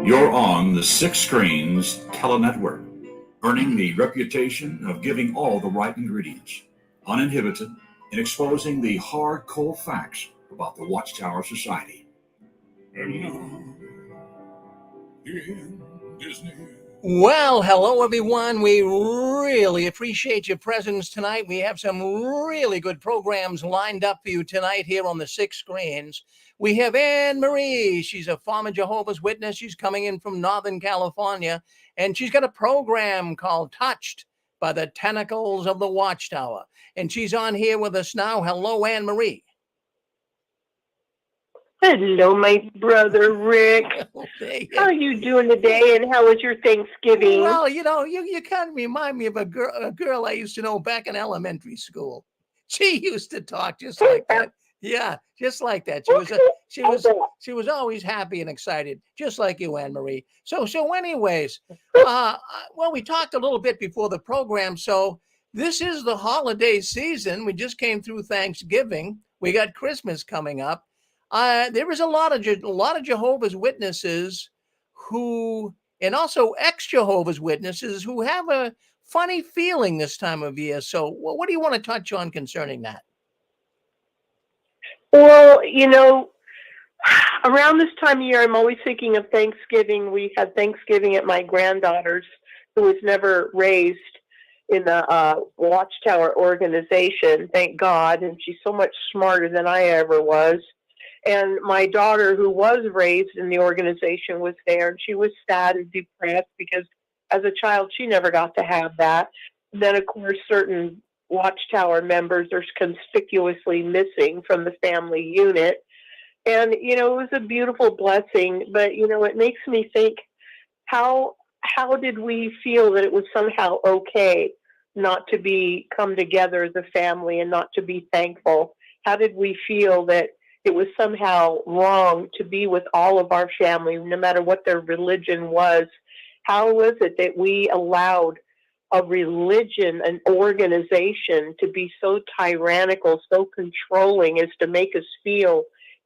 You're on the Six Screens Telenetwork, earning the reputation of giving all the right ingredients, uninhibited, in exposing the hard, cold facts about the Watchtower Society. And now, in Disney. Well, hello everyone. We really appreciate your presence tonight. We have some really good programs lined up for you tonight here on the Six Screens. We have Anne Marie. She's a former Jehovah's Witness. She's coming in from Northern California, and she's got a program called Touched by the Tentacles of the Watchtower. And she's on here with us now. Hello, Anne Marie. Hello, my brother Rick. How are you doing today, and how was your Thanksgiving? Well, you know, you kind of remind me of a girl I used to know back in elementary school. She used to talk just like that. Yeah, just like that. She was always happy and excited, just like you, Anne Marie. So anyways, well, we talked a little bit before the program. So this is the holiday season. We just came through Thanksgiving. We got Christmas coming up. There is a lot of Jehovah's Witnesses who, and also ex-Jehovah's Witnesses who have a funny feeling this time of year. So what do you want to touch on concerning that? Well, you know, around this time of year, I'm always thinking of Thanksgiving. We had Thanksgiving at my granddaughter's, who was never raised in the Watchtower organization, thank God, and she's so much smarter than I ever was. And my daughter, who was raised in the organization, was there, and she was sad and depressed because as a child, she never got to have that. And then, of course, certain Watchtower members are conspicuously missing from the family unit. And, you know, it was a beautiful blessing, but, you know, it makes me think, how did we feel that it was somehow okay not to come together as a family and not to be thankful? How did we feel that it was somehow wrong to be with all of our family, no matter what their religion was? How was it that we allowed a religion, an organization, to be so tyrannical, so controlling as to make us feel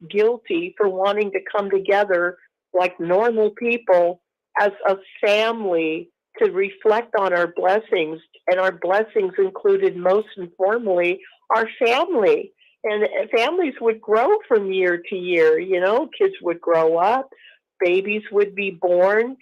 guilty for wanting to come together like normal people as a family to reflect on our blessings? And our blessings included, most informally, our family. And families would grow from year to year. You know, kids would grow up, babies would be born,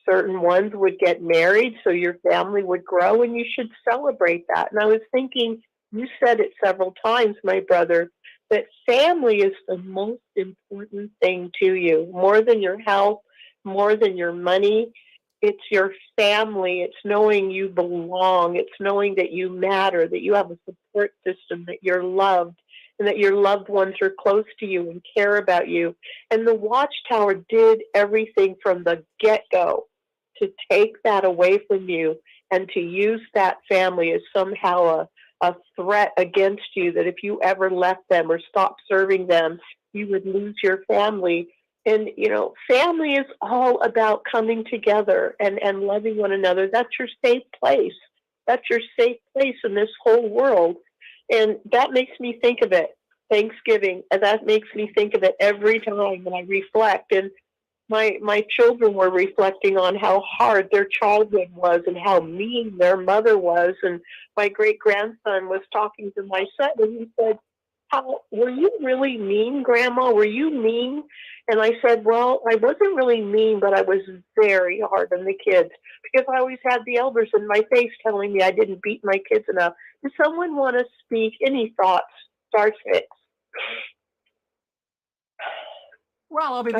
certain ones would get married, so your family would grow, and you should celebrate that. And I was thinking, you said it several times, my brother, that family is the most important thing to you, more than your health, more than your money. It's your family. It's knowing you belong. It's knowing that you matter, that you have a support system, that you're loved, and that your loved ones are close to you and care about you. And the Watchtower did everything from the get-go to take that away from you and to use that family as somehow a threat against you, that if you ever left them or stopped serving them, you would lose your family. And, you know, family is all about coming together and loving one another. That's your safe place. That's your safe place in this whole world. And that makes me think of it, Thanksgiving, and that makes me think of it every time when I reflect. And my children were reflecting on how hard their childhood was and how mean their mother was. And my great-grandson was talking to my son, and he said, were you really mean, Grandma? Were you mean? And I said, well, I wasn't really mean, but I was very hard on the kids because I always had the elders in my face telling me I didn't beat my kids enough. Does someone want to speak? Any thoughts? Star 6. Well, I'll be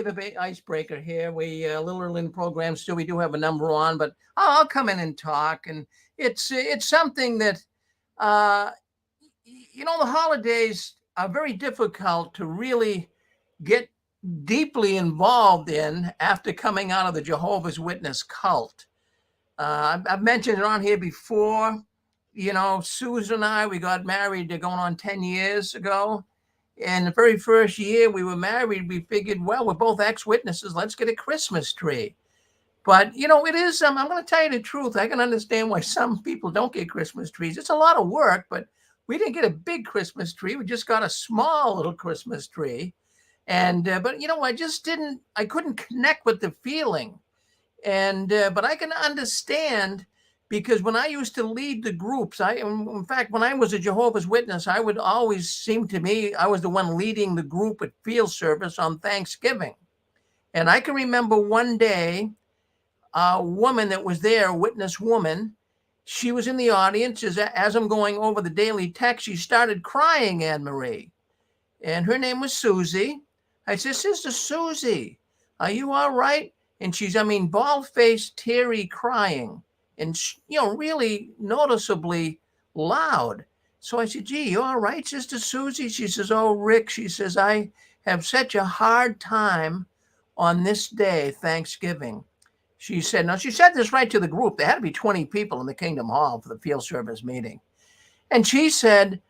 the icebreaker here. We a little early in the program, still we do have a number on, but I'll come in and talk. And it's something that you know, the holidays are very difficult to really get deeply involved in after coming out of the Jehovah's Witness cult. I've mentioned it on here before. You know, Susan and I, we got married going on 10 years ago. And the very first year we were married, we figured, well, we're both ex-witnesses. Let's get a Christmas tree. But, you know, it is, I'm going to tell you the truth. I can understand why some people don't get Christmas trees. It's a lot of work, but we didn't get a big Christmas tree. We just got a small little Christmas tree. And but I couldn't connect with the feeling. And but I can understand, because when I used to lead the groups, in fact, when I was a Jehovah's Witness, I would always seem to me I was the one leading the group at field service on Thanksgiving. And I can remember one day, a woman that was there, a witness woman, she was in the audience. As I'm going over the daily text, she started crying, Anne Marie. And her name was Susie. I said, Sister Susie, are you all right? And she's, bald-faced, teary, crying, and, really noticeably loud. So I said, gee, you all right, Sister Susie? She says, oh, Rick, she says, I have such a hard time on this day, Thanksgiving. She said, now she said this right to the group. There had to be 20 people in the Kingdom Hall for the field service meeting. And she said,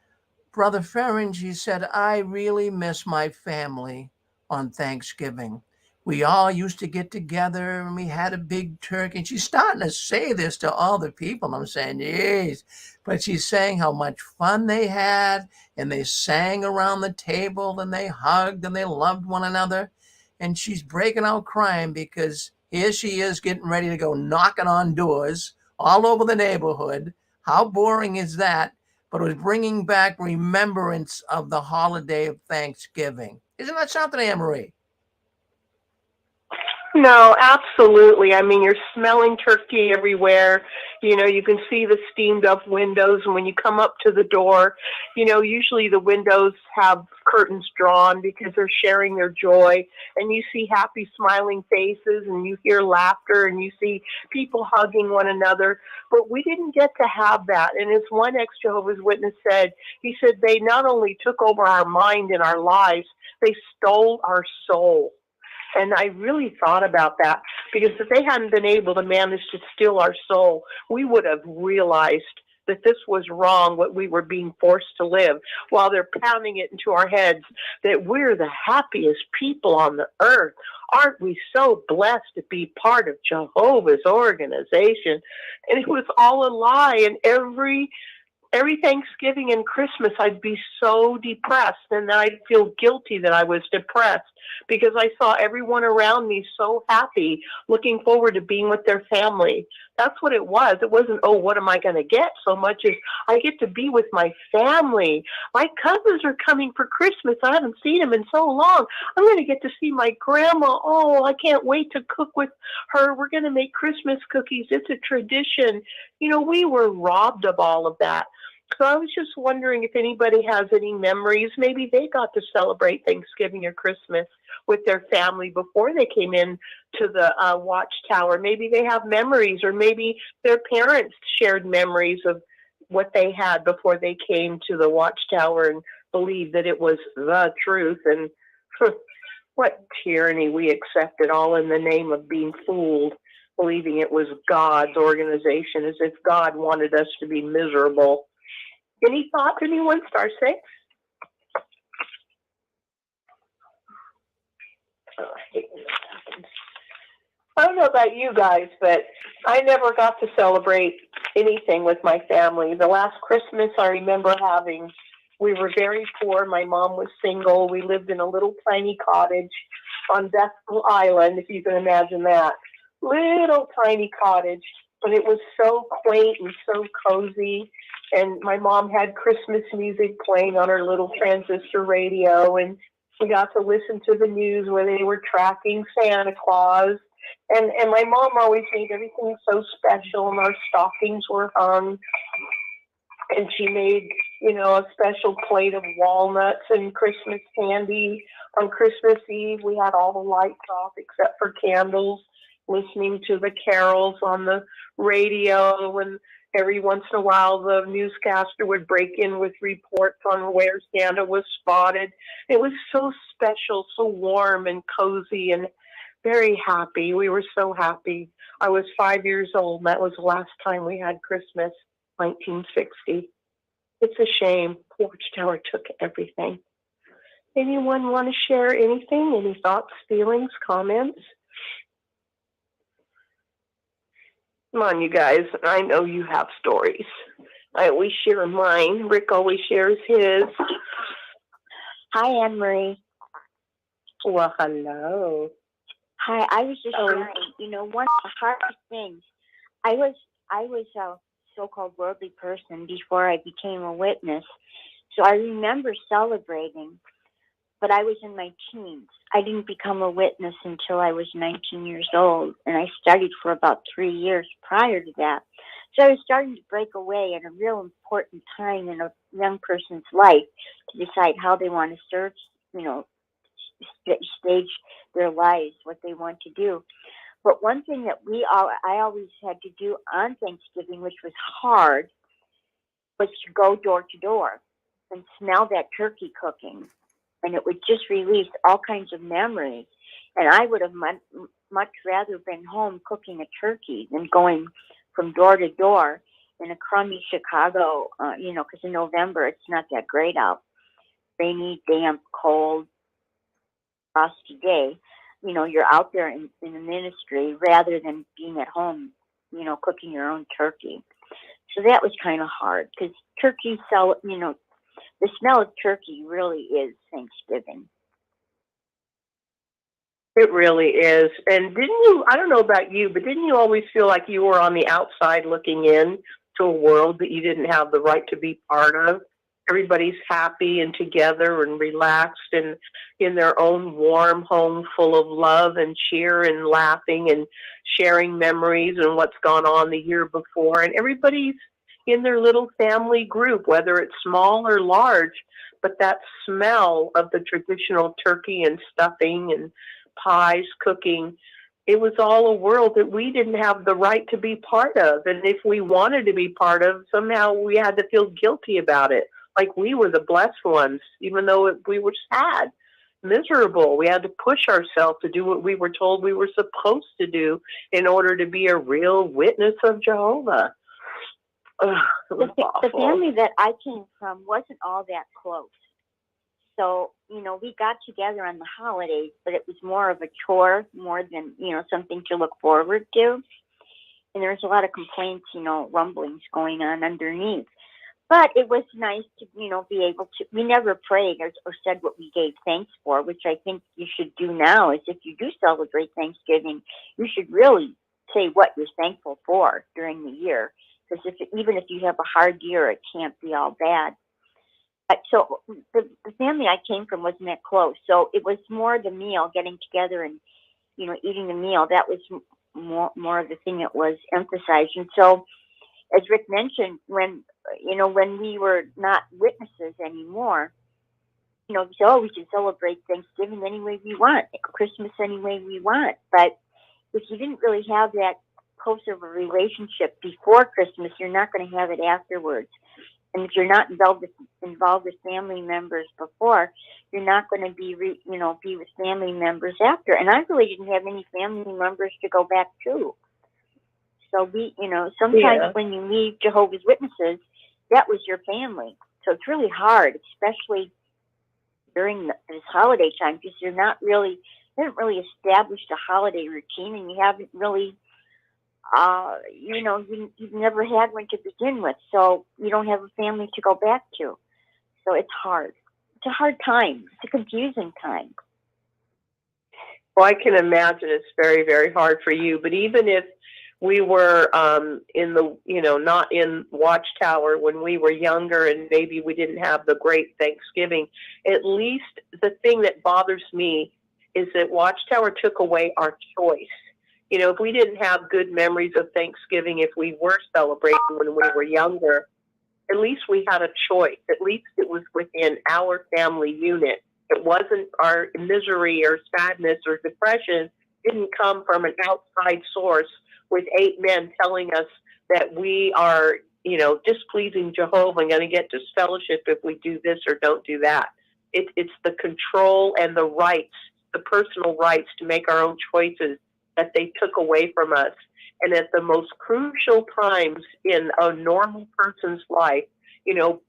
Brother Ferrin, she said, I really miss my family on Thanksgiving. We all used to get together and we had a big turkey. And she's starting to say this to all the people. And I'm saying, yes. But she's saying how much fun they had, and they sang around the table, and they hugged, and they loved one another. And she's breaking out crying because here she is getting ready to go knocking on doors all over the neighborhood. How boring is that? But it was bringing back remembrance of the holiday of Thanksgiving. Isn't that something, Anne Marie? No, absolutely. I mean, you're smelling turkey everywhere. You can see the steamed up windows. And when you come up to the door, usually the windows have curtains drawn because they're sharing their joy. And you see happy, smiling faces, and you hear laughter, and you see people hugging one another. But we didn't get to have that. And as one ex-Jehovah's Witness said, he said they not only took over our mind and our lives, they stole our soul. And I really thought about that, because if they hadn't been able to manage to steal our soul, we would have realized that this was wrong, what we were being forced to live, while they're pounding it into our heads that we're the happiest people on the earth. Aren't we so blessed to be part of Jehovah's organization? And it was all a lie. And every Thanksgiving and Christmas, I'd be so depressed, and I'd feel guilty that I was depressed because I saw everyone around me so happy, looking forward to being with their family. That's what it was. It wasn't, oh, what am I going to get, so much as I get to be with my family. My cousins are coming for Christmas. I haven't seen them in so long. I'm going to get to see my grandma. Oh, I can't wait to cook with her. We're going to make Christmas cookies. It's a tradition. We were robbed of all of that. So I was just wondering if anybody has any memories. Maybe they got to celebrate Thanksgiving or Christmas with their family before they came in to the Watchtower. Maybe they have memories, or maybe their parents shared memories of what they had before they came to the Watchtower and believed that it was the truth. And what tyranny we accepted, all in the name of being fooled, believing it was God's organization, as if God wanted us to be miserable. Any thoughts, anyone? Star 6? Oh, I hate when that happens. I don't know about you guys, but I never got to celebrate anything with my family. The last Christmas I remember having, we were very poor. My mom was single. We lived in a little tiny cottage on Bethel Island, if you can imagine that. Little tiny cottage, but it was so quaint and so cozy. And my mom had Christmas music playing on her little transistor radio, and we got to listen to the news where they were tracking Santa Claus. And my mom always made everything so special, and our stockings were hung. And she made, a special plate of walnuts and Christmas candy. On Christmas Eve, we had all the lights off except for candles, listening to the carols on the radio, and every once in a while the newscaster would break in with reports on where Santa was spotted. It was so special, so warm and cozy and very happy. We were so happy. I was 5 years old, and that was the last time we had Christmas, 1960. It's a shame. Watchtower took everything. Anyone want to share anything? Any thoughts, feelings, comments? Come on, you guys. I know you have stories. I always share mine. Rick always shares his. Hi, Anne Marie. Well, hello. Hi, I was just Um, sharing. One of the hardest things. I was a so-called worldly person before I became a witness. So I remember celebrating, but I was in my teens. I didn't become a witness until I was 19 years old, and I studied for about 3 years prior to that. So I was starting to break away at a real important time in a young person's life to decide how they want to serve, you know, stage their lives, what they want to do. But one thing that I always had to do on Thanksgiving, which was hard, was to go door to door and smell that turkey cooking. And it would just release all kinds of memories. And I would have much rather been home cooking a turkey than going from door to door in a crummy Chicago, because in November it's not that great out. Rainy, damp, cold, frosty day. You're out there in the ministry rather than being at home, cooking your own turkey. So that was kind of hard because the smell of turkey really is Thanksgiving. it really is. And didn't you, I don't know about you, but didn't you always feel like you were on the outside looking in to a world that you didn't have the right to be part of? Everybody's happy and together and relaxed and in their own warm home full of love and cheer and laughing and sharing memories and what's gone on the year before. And everybody's in their little family group, whether it's small or large. But that smell of the traditional turkey and stuffing and pies cooking, it was all a world that we didn't have the right to be part of. And if we wanted to be part of, somehow we had to feel guilty about it. Like we were the blessed ones, even though we were sad, miserable. We had to push ourselves to do what we were told we were supposed to do in order to be a real witness of Jehovah. Ugh, it was The awful. family that I came from wasn't all that close. So, we got together on the holidays, but it was more of a chore more than, something to look forward to. And there was a lot of complaints, rumblings going on underneath. But it was nice to, be able to, we never prayed or said what we gave thanks for, which I think you should do now is if you do celebrate Thanksgiving, you should really say what you're thankful for during the year. Because even if you have a hard year, it can't be all bad. So the family I came from wasn't that close. So it was more the meal, getting together and, eating the meal. That was more of the thing that was emphasized. And so, as Rick mentioned, when we were not witnesses anymore, we said, we can celebrate Thanksgiving any way we want, Christmas any way we want. But if you didn't really have that close of a relationship before Christmas, you're not going to have it afterwards. And if you're not involved with family members before, you're not going to be with family members after. And I really didn't have any family members to go back to. So sometimes when you leave Jehovah's Witnesses, that was your family. So it's really hard, especially during this holiday time, because you haven't really established a holiday routine, and you haven't really, you've never had one to begin with. So you don't have a family to go back to. So it's hard. It's a hard time. It's a confusing time. Well, I can imagine it's very, very hard for you. But even if we were not in Watchtower when we were younger and maybe we didn't have the great Thanksgiving, at least the thing that bothers me is that Watchtower took away our choice. If we didn't have good memories of Thanksgiving, if we were celebrating when we were younger, at least we had a choice. At least it was within our family unit. It wasn't our misery or sadness or depression didn't come from an outside source with 8 men telling us that we are, displeasing Jehovah and going to get disfellowship if we do this or don't do that. It's the control and the rights, the personal rights to make our own choices that they took away from us. And at the most crucial times in a normal person's life,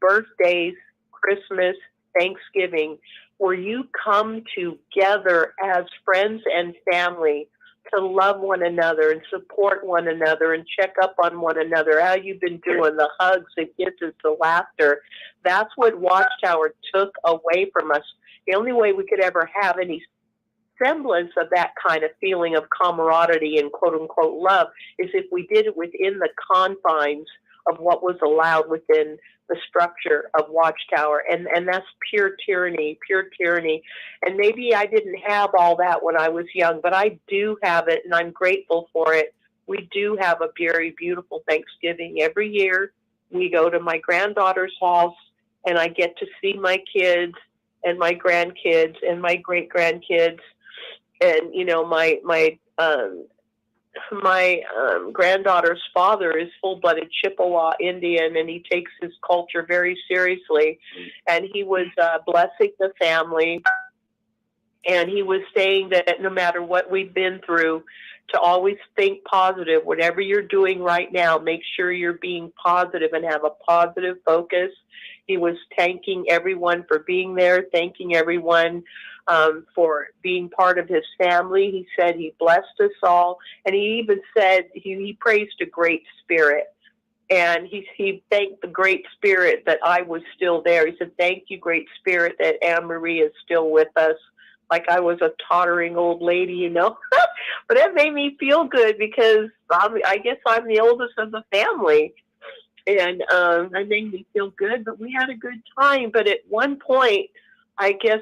birthdays, Christmas, Thanksgiving, where you come together as friends and family to love one another and support one another and check up on one another, how you've been doing, the hugs, the kisses, the laughter. That's what Watchtower took away from us. The only way we could ever have any semblance of that kind of feeling of camaraderie and quote unquote love is if we did it within the confines of what was allowed within the structure of Watchtower. And that's pure tyranny. And maybe I didn't have all that when I was young, but I do have it, and I'm grateful for it. We do have a very beautiful Thanksgiving every year. We go to my granddaughter's house, and I get to see my kids and my grandkids and my great grandkids. And you know, my granddaughter's father is full-blooded Chippewa Indian, and he takes his culture very seriously. And he was blessing the family, and he was saying that no matter what we've been through, to always think positive. Whatever you're doing right now, make sure you're being positive and have a positive focus. He was thanking everyone for being there, thanking everyone for being part of his family. He said he blessed us all, and he even said he praised a great spirit. And he thanked the Great Spirit that I was still there. He said, "Thank you, Great Spirit, that Anne Marie is still with us." Like I was a tottering old lady, you know. But that made me feel good because I guess I'm the oldest of the family. And that made me feel good. But we had a good time. But at one point, I guess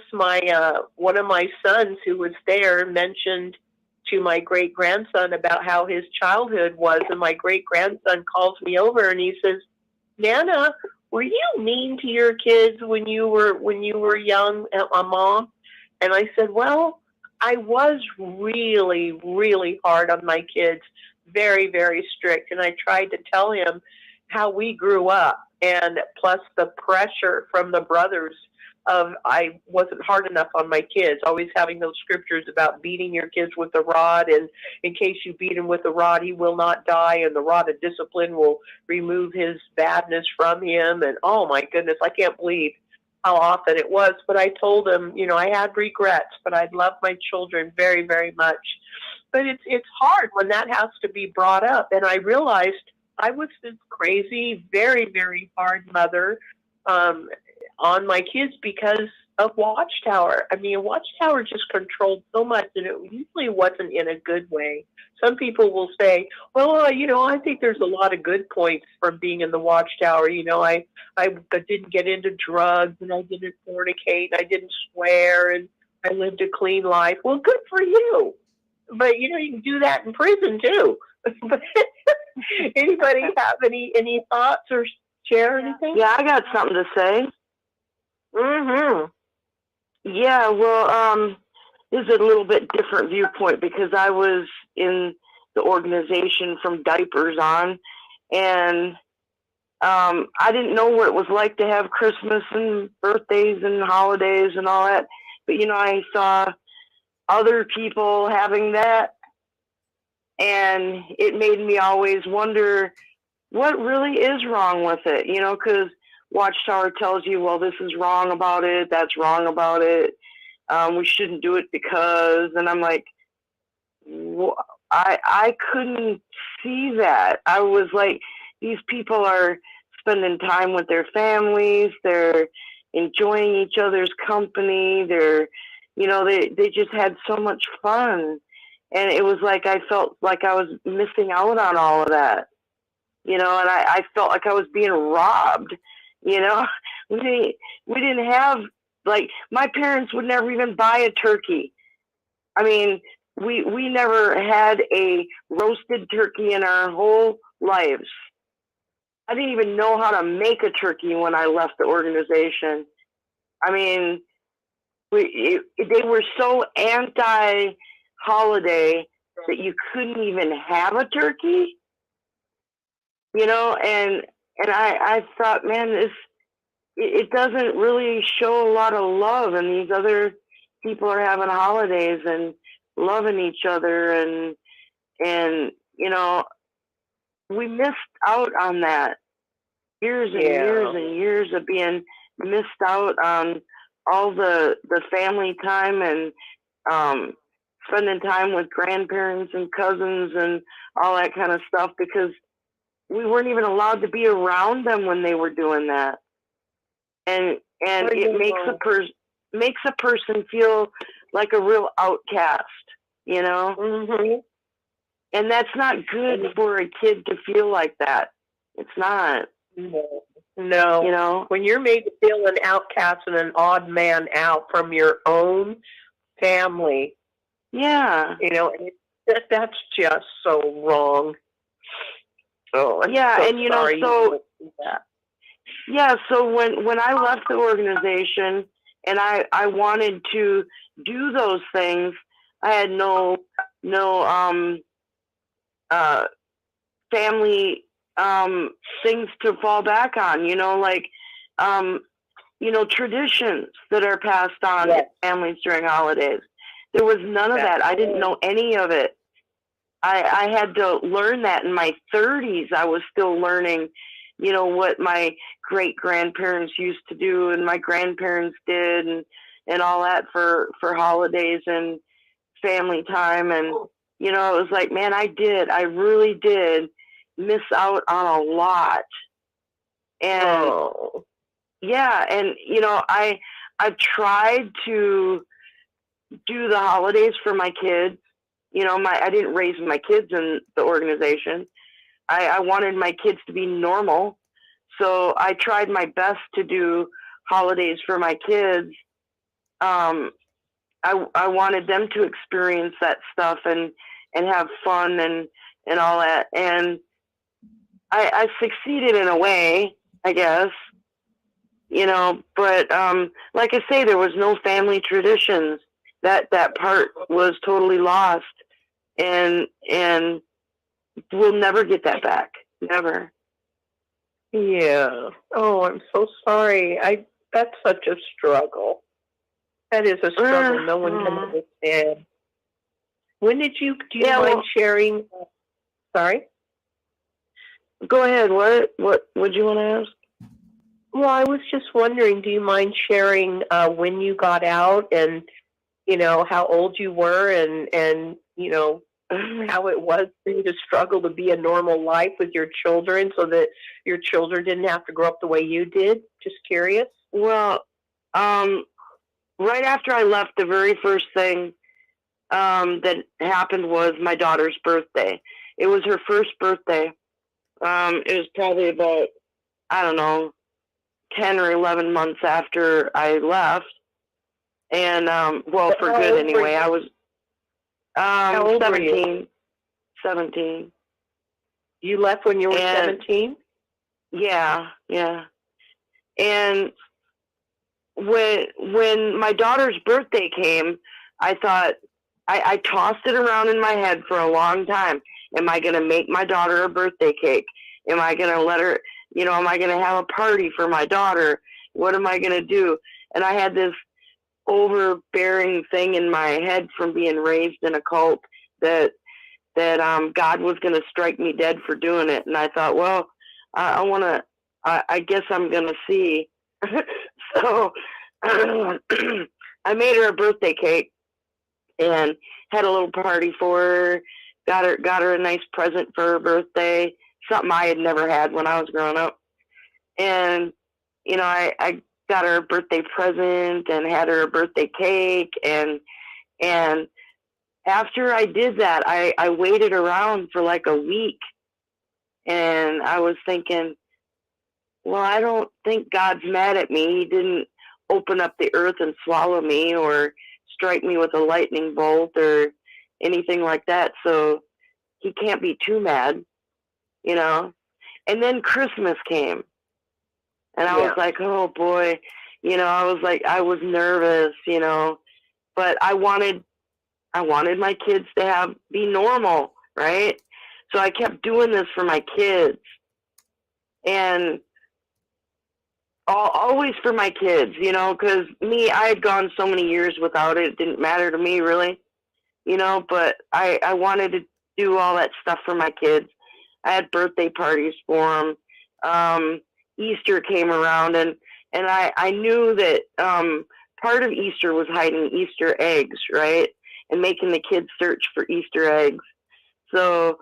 one of my sons who was there mentioned to my great grandson about how his childhood was, and my great grandson calls me over and he says, "Nana, were you mean to your kids when you were young, Mom?" And I said, "Well, I was really, really hard on my kids, very, very strict." And I tried to tell him how we grew up, and plus the pressure from the brothers of I wasn't hard enough on my kids, always having those scriptures about beating your kids with the rod, and in case you beat him with the rod, he will not die, and the rod of discipline will remove his badness from him. And oh my goodness, I can't believe how often it was. But I told him, you know, I had regrets, but I love my children very, very much. But it's hard when that has to be brought up. And I realized I was this crazy, very, very hard mother on my kids because of Watchtower. I mean, Watchtower just controlled so much, and it usually wasn't in a good way. Some people will say, "Well, you know, I think there's a lot of good points from being in the Watchtower. You know, I didn't get into drugs, and I didn't fornicate, and I didn't swear, and I lived a clean life." Well, good for you. But, you know, you can do that in prison, too. Anybody have any thoughts or share anything? Yeah, I got something to say. Mm-hmm. Yeah, well, this is a little bit different viewpoint because I was in the organization from diapers on, and I didn't know what it was like to have Christmas and birthdays and holidays and all that. But, you know, I saw other people having that, and it made me always wonder what really is wrong with it, you know, because Watchtower tells you, well, this is wrong about it, that's wrong about it, we shouldn't do it because, and I'm like, I couldn't see that. I was like, these people are spending time with their families, they're enjoying each other's company, they're, you know, they just had so much fun. And it was like I felt like I was missing out on all of that, you know, and I felt like I was being robbed, you know. We didn't have, like, my parents would never even buy a turkey. I mean, we never had a roasted turkey in our whole lives. I didn't even know how to make a turkey when I left the organization. I mean, they were so anti-holiday that you couldn't even have a turkey, you know, and I thought, man, it doesn't really show a lot of love, and these other people are having holidays and loving each other, and you know, we missed out on that. Years and years and years of being missed out on all the family time and spending time with grandparents and cousins and all that kind of stuff, because we weren't even allowed to be around them when they were doing that. And it makes a person feel like a real outcast, you know? Mm-hmm. And that's not good for a kid to feel like that. It's not. No. You know? When you're made to feel an outcast and an odd man out from your own family, Yeah. you know, that's just so wrong. Oh, I'm Yeah, so and you know, sorry so you went through that. yeah, so when I left the organization and I wanted to do those things, I had no family things to fall back on, you know, like you know, traditions that are passed on in families during holidays. There was none of that. I didn't know any of it. I had to learn that in my 30s. I was still learning, you know, what my great grandparents used to do and my grandparents did and all that for holidays and family time. And, you know, it was like, man, I really did miss out on a lot. And yeah, and you know, I've tried to do the holidays for my kids. You know, I didn't raise my kids in the organization. I wanted my kids to be normal. So I tried my best to do holidays for my kids. I wanted them to experience that stuff and have fun and all that. And I succeeded in a way, I guess, you know, but like I say, there was no family traditions. That part was totally lost. And we'll never get that back. Never. Yeah. Oh, I'm so sorry. That's such a struggle. That is a struggle no one can understand. When did do you mind sharing? Sorry? Go ahead. What would you want to ask? Well, I was just wondering, do you mind sharing when you got out and, you know, how old you were and you know, how it was for you to struggle to be a normal life with your children so that your children didn't have to grow up the way you did? Just curious. Well, right after I left, the very first thing that happened was my daughter's birthday. It was her first birthday. It was probably about, I don't know, 10 or 11 months after I left. And, well, for good anyway. I was 17. 17. You left when you were 17? Yeah, yeah. And when my daughter's birthday came, I thought, I tossed it around in my head for a long time. Am I going to make my daughter a birthday cake? Am I going to let her, you know, am I going to have a party for my daughter? What am I going to do? And I had this overbearing thing in my head from being raised in a cult that God was going to strike me dead for doing it. And I thought, well, I guess I'm going to see. So I made her a birthday cake and had a little party for her. Got her a nice present for her birthday, something I had never had when I was growing up. And, you know, I got her a birthday present and had her a birthday cake. And after I did that, I waited around for like a week. And I was thinking, well, I don't think God's mad at me. He didn't open up the earth and swallow me or strike me with a lightning bolt or anything like that. So he can't be too mad, you know. And then Christmas came. And I was like, oh boy, you know, I was nervous, you know, but I wanted my kids to be normal, right? So I kept doing this for my kids. And always for my kids, you know, because I had gone so many years without it. It didn't matter to me, really, you know, but I wanted to do all that stuff for my kids. I had birthday parties for them. Easter came around, and I knew that part of Easter was hiding Easter eggs, right, and making the kids search for Easter eggs. So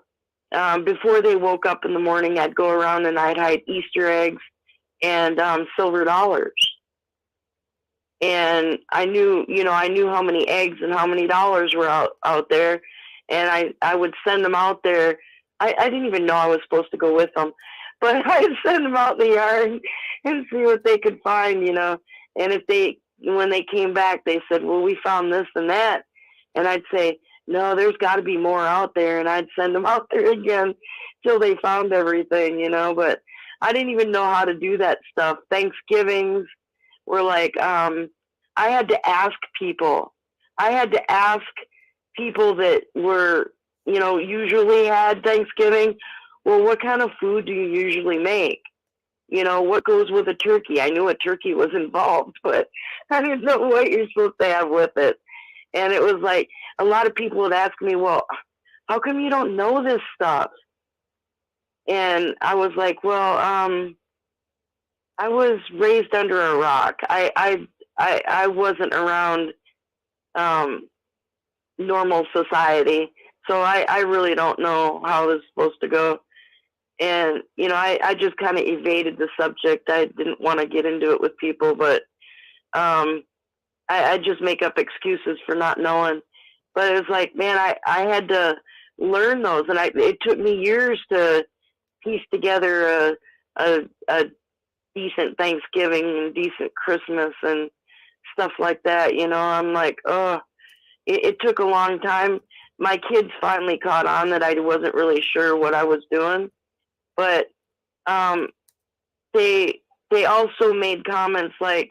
before they woke up in the morning, I'd go around and I'd hide Easter eggs and silver dollars. and I knew how many eggs and how many dollars were out there, and I would send them out there. I didn't even know I was supposed to go with them, but I'd send them out in the yard and see what they could find, and when they came back, they said, well, we found this and that, and I'd say, no, there's got to be more out there, and I'd send them out there again till they found everything, but I didn't even know how to do that stuff. Thanksgivings were like, I had to ask people. I had to ask people that were, usually had Thanksgiving, well, what kind of food do you usually make? What goes with a turkey? I knew a turkey was involved, but I didn't know what you're supposed to have with it. And it was like, a lot of people would ask me, well, how come you don't know this stuff? And I was like, well, I was raised under a rock. I wasn't around normal society, so I really don't know how it's supposed to go. And I just kind of evaded the subject. I didn't want to get into it with people, but I just make up excuses for not knowing. But it was like, man, I had to learn those, and it took me years to piece together a decent Thanksgiving and decent Christmas and stuff like that. I'm like, oh, it took a long time. My kids finally caught on that I wasn't really sure what I was doing, but they also made comments like,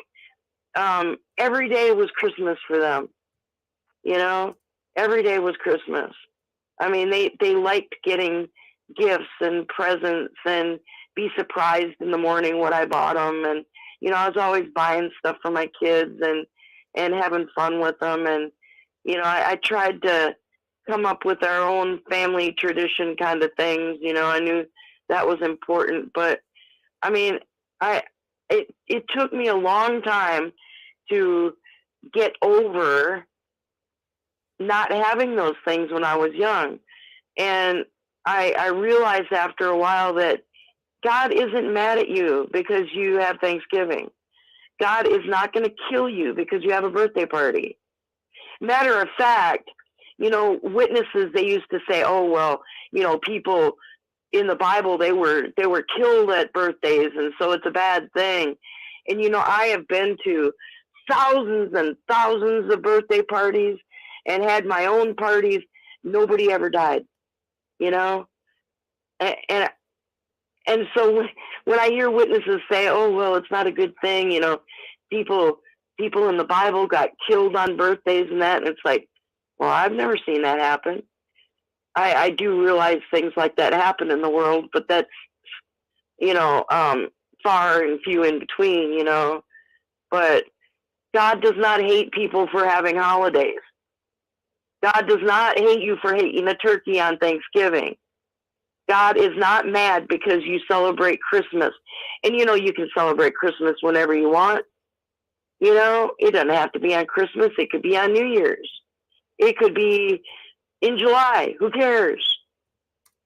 every day was Christmas for them. Every day was Christmas. I mean, they liked getting gifts and presents and be surprised in the morning what I bought them. And, I was always buying stuff for my kids and having fun with them. And, I tried to come up with our own family tradition kind of things. I knew that was important, but I mean, it took me a long time to get over not having those things when I was young. And I realized after a while that God isn't mad at you because you have Thanksgiving. God is not going to kill you because you have a birthday party. Matter of fact, witnesses, they used to say, oh, well, people in the Bible, they were killed at birthdays, and so it's a bad thing. And, I have been to thousands and thousands of birthday parties and had my own parties. Nobody ever died, and so when I hear witnesses say, oh, well, it's not a good thing, people in the Bible got killed on birthdays and that, and it's like, well, I've never seen that happen. I do realize things like that happen in the world, but that's, far and few in between, but God does not hate people for having holidays. God does not hate you for hating a turkey on Thanksgiving. God is not mad because you celebrate Christmas. And, you can celebrate Christmas whenever you want. It doesn't have to be on Christmas. It could be on New Year's. It could be in July. Who cares?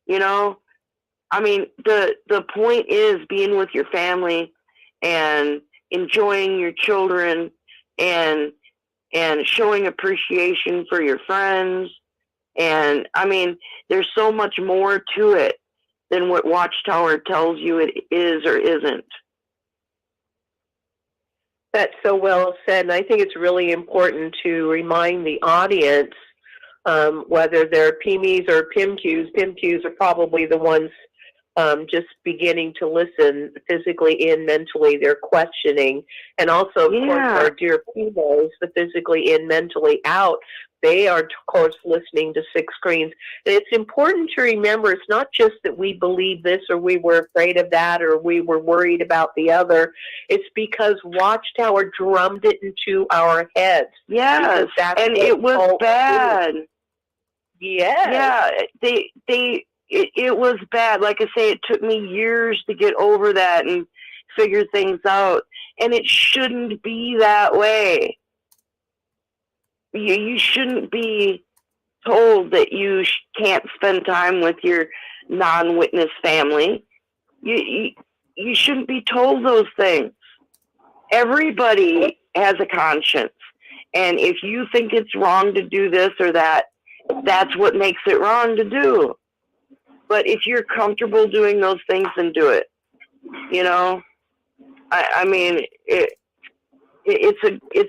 I mean, the point is being with your family and enjoying your children and showing appreciation for your friends. And I mean, there's so much more to it than what Watchtower tells you it is or isn't. That's so well said. And I think it's really important to remind the audience, whether they're PMEs or PIMQs are probably the ones just beginning to listen physically in, mentally, they're questioning. And also, of course, our dear PMOs, the physically in, mentally out, they are, of course, listening to Six Screens. And it's important to remember it's not just that we believe this or we were afraid of that or we were worried about the other. It's because Watchtower drummed it into our heads. Yes, and it was bad. Yes. Yeah, it was bad. Like I say, it took me years to get over that and figure things out. And it shouldn't be that way. You shouldn't be told that you can't spend time with your non-witness family. You shouldn't be told those things. Everybody has a conscience. And if you think it's wrong to do this or that, that's what makes it wrong to do. But if you're comfortable doing those things, then do it. You know, I mean, it's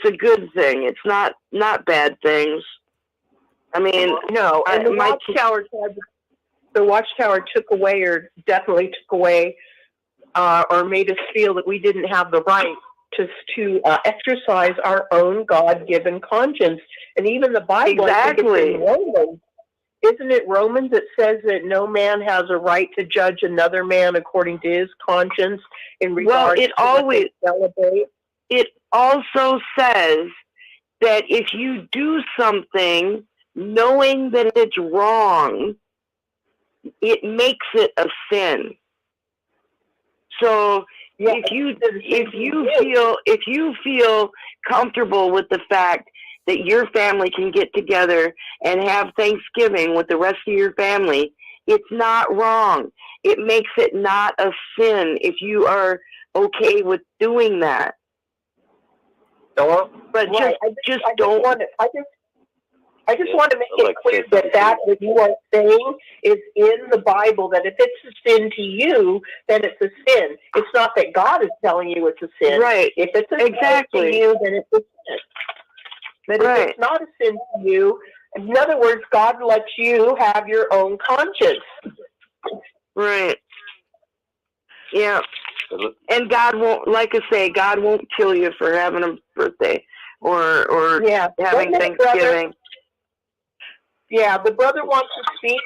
a good thing. It's not bad things. I mean, no, and the Watchtower took away, or definitely took away, or made us feel that we didn't have the right to exercise our own God-given conscience. And even the Bible, exactly. Isn't it Romans that says that no man has a right to judge another man according to his conscience in regards to what they celebrate? It also says that if you do something knowing that it's wrong, it makes it a sin. So if you feel comfortable with the fact that your family can get together and have Thanksgiving with the rest of your family, it's not wrong. It makes it not a sin if you are okay with doing that. But right. I just want to make it clear that what you are saying is in the Bible, that if it's a sin to you, then it's a sin. It's not that God is telling you it's a sin. Right. If it's a sin to you, then it's a sin. But if it's not a sin to you, in other words, God lets you have your own conscience. Right. Yeah. And God won't, like I say, God won't kill you for having a birthday or having Thanksgiving. Brother. Yeah, the brother wants to speak.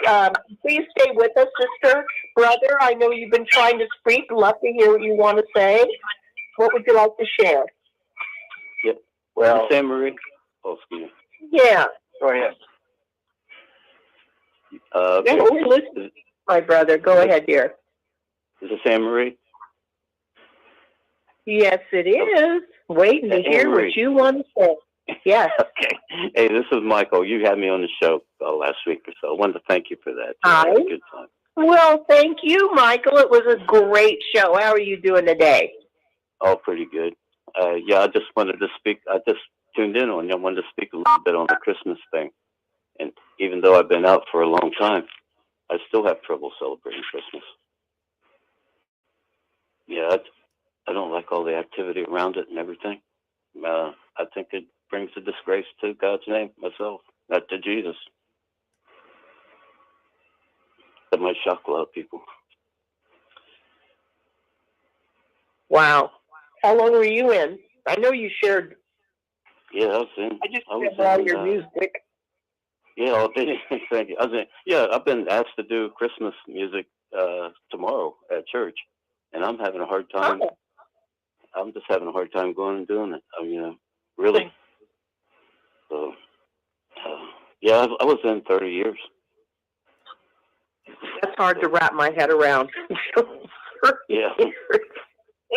Please stay with us, sister. Brother, I know you've been trying to speak. Love to hear what you want to say. What would you like to share? Yeah. Well, Sam Marie. Oh, excuse me. Yeah. Go ahead. We're listening, my brother. Go ahead, dear. Is it Sam Marie? Yes, it is. Waiting to hear what you want to say. Yes. Okay. Hey, this is Michael. You had me on the show last week or so. I wanted to thank you for that. Hi. Good time. Well, thank you, Michael. It was a great show. How are you doing today? Oh, pretty good. Yeah, I just wanted to speak. I just tuned in on you. I wanted to speak a little bit on the Christmas thing. And even though I've been out for a long time, I still have trouble celebrating Christmas. Yeah, I don't like all the activity around it and everything. I think it brings a disgrace to God's name, myself, not to Jesus. That might shock a lot of people. Wow. How long were you in? I know you shared. Yeah, I was in. I just remember all your music. Yeah, thank you. I've been asked to do Christmas music tomorrow at church, and I'm having a hard time. Oh. I'm just having a hard time going and doing it. I mean, really. So, yeah, I was in 30 years. That's hard to wrap my head around. Yeah.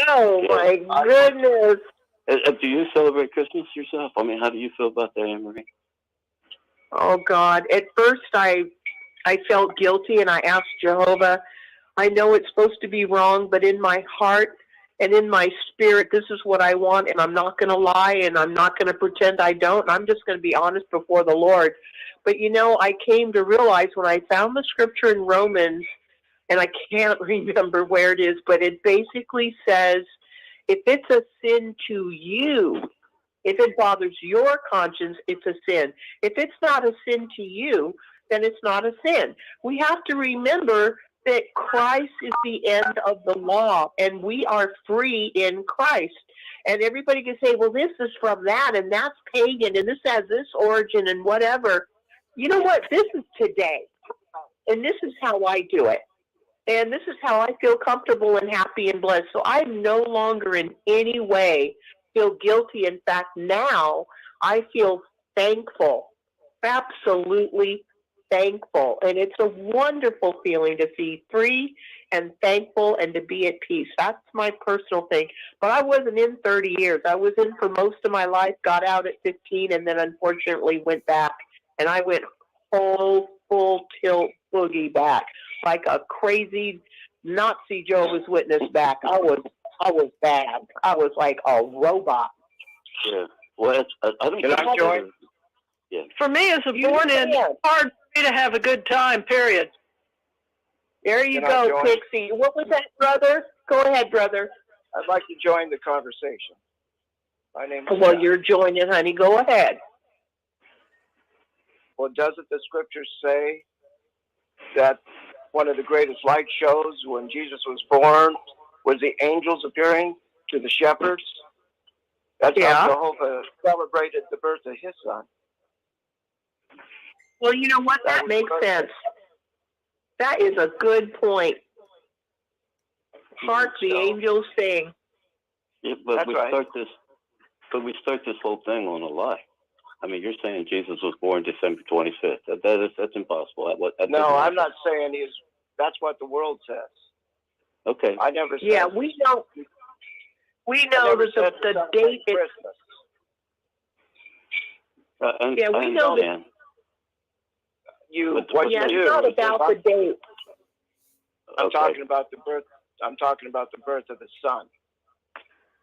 Oh, my goodness. Do you celebrate Christmas yourself? I mean, how do you feel about that, Anne-Marie? Oh, God. At first, I felt guilty, and I asked Jehovah, I know it's supposed to be wrong, but in my heart and in my spirit, this is what I want, and I'm not going to lie, and I'm not going to pretend I don't. I'm just going to be honest before the Lord. But, I came to realize when I found the scripture in Romans, and I can't remember where it is, but it basically says, if it's a sin to you, if it bothers your conscience, it's a sin. If it's not a sin to you, then it's not a sin. We have to remember that Christ is the end of the law, and we are free in Christ. And everybody can say, well, this is from that, and that's pagan, and this has this origin, and whatever. You know what? This is today, and this is how I do it. And this is how I feel comfortable and happy and blessed. So I no longer in any way feel guilty. In fact, now I feel thankful, absolutely thankful. And it's a wonderful feeling to be free and thankful and to be at peace. That's my personal thing. But I wasn't in 30 years. I was in for most of my life, got out at 15, and then unfortunately went back. And I went full tilt boogie back, like a crazy Nazi Jehovah's Witness back. I was bad. I was like a robot. Yeah. Well, I don't. Can I join? Yeah. For me, as a born-in, it's hard for me to have a good time, period. There you Can I go, join? Pixie. What was that, brother? Go ahead, brother. I'd like to join the conversation. My name is Well, Jeff. you're joining, honey. Go ahead. Well, doesn't the scripture say that one of the greatest light shows when Jesus was born was the angels appearing to the shepherds? That's how Jehovah celebrated the birth of his son. Well, you know what? That makes sense. That is a good point. Hark the angels sing. Yeah, but That's we right. start this whole thing on a lie. I mean, you're saying Jesus was born December 25th. That's impossible. No, I'm not saying he's. That's what the world says. Okay. I never said. Yeah, we know. We know that the date is. Christmas. We know that. It's not about the date. I'm talking about the birth. I'm talking about the birth of the son.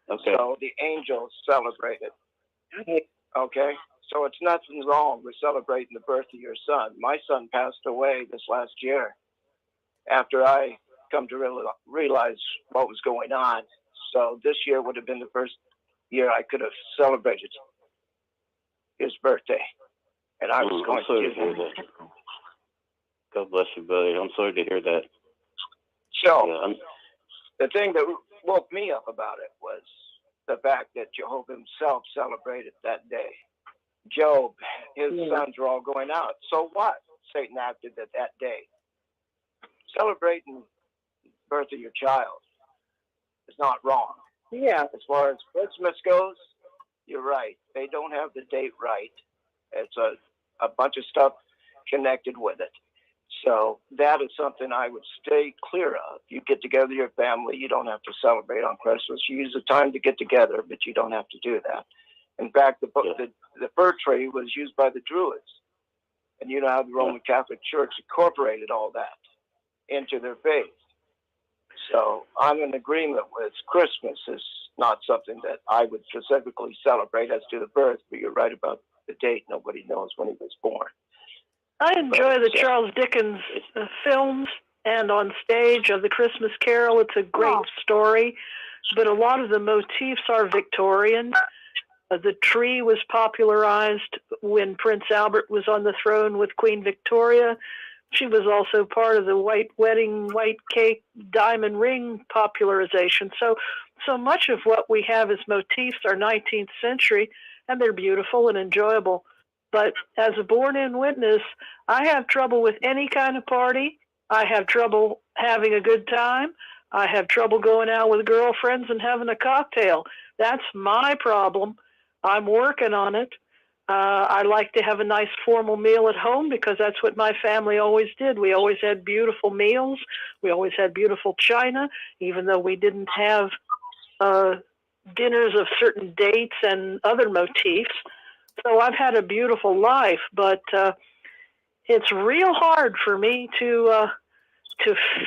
Okay. So the angels celebrated. Okay. So it's nothing wrong with celebrating the birth of your son. My son passed away this last year after I come to realize what was going on. So this year would have been the first year I could have celebrated his birthday. And I was going to hear that. God bless you, buddy. I'm sorry to hear that. So the thing that woke me up about it was the fact that Jehovah himself celebrated that day. Job, his sons were all going out. So what? Satan acted that day. Celebrating the birth of your child is not wrong. Yeah. As far as Christmas goes, you're right. They don't have the date right. It's a bunch of stuff connected with it. So that is something I would stay clear of. You get together with your family. You don't have to celebrate on Christmas. You use the time to get together, but you don't have to do that. In fact, the fir tree was used by the Druids. And you know how the Roman Catholic Church incorporated all that into their faith. So I'm in agreement with Christmas is not something that I would specifically celebrate as to the birth, but you're right about the date. Nobody knows when he was born. I enjoy the Charles Dickens films and on stage of the Christmas Carol. It's a great story, but a lot of the motifs are Victorian. The tree was popularized when Prince Albert was on the throne with Queen Victoria. She was also part of the white wedding, white cake, diamond ring popularization. So much of what we have as motifs are 19th century, and they're beautiful and enjoyable. But as a born-in witness, I have trouble with any kind of party. I have trouble having a good time. I have trouble going out with girlfriends and having a cocktail. That's my problem. I'm working on it. I like to have a nice formal meal at home because that's what my family always did. We always had beautiful meals. We always had beautiful china, even though we didn't have dinners of certain dates and other motifs. So I've had a beautiful life, but it's real hard for me to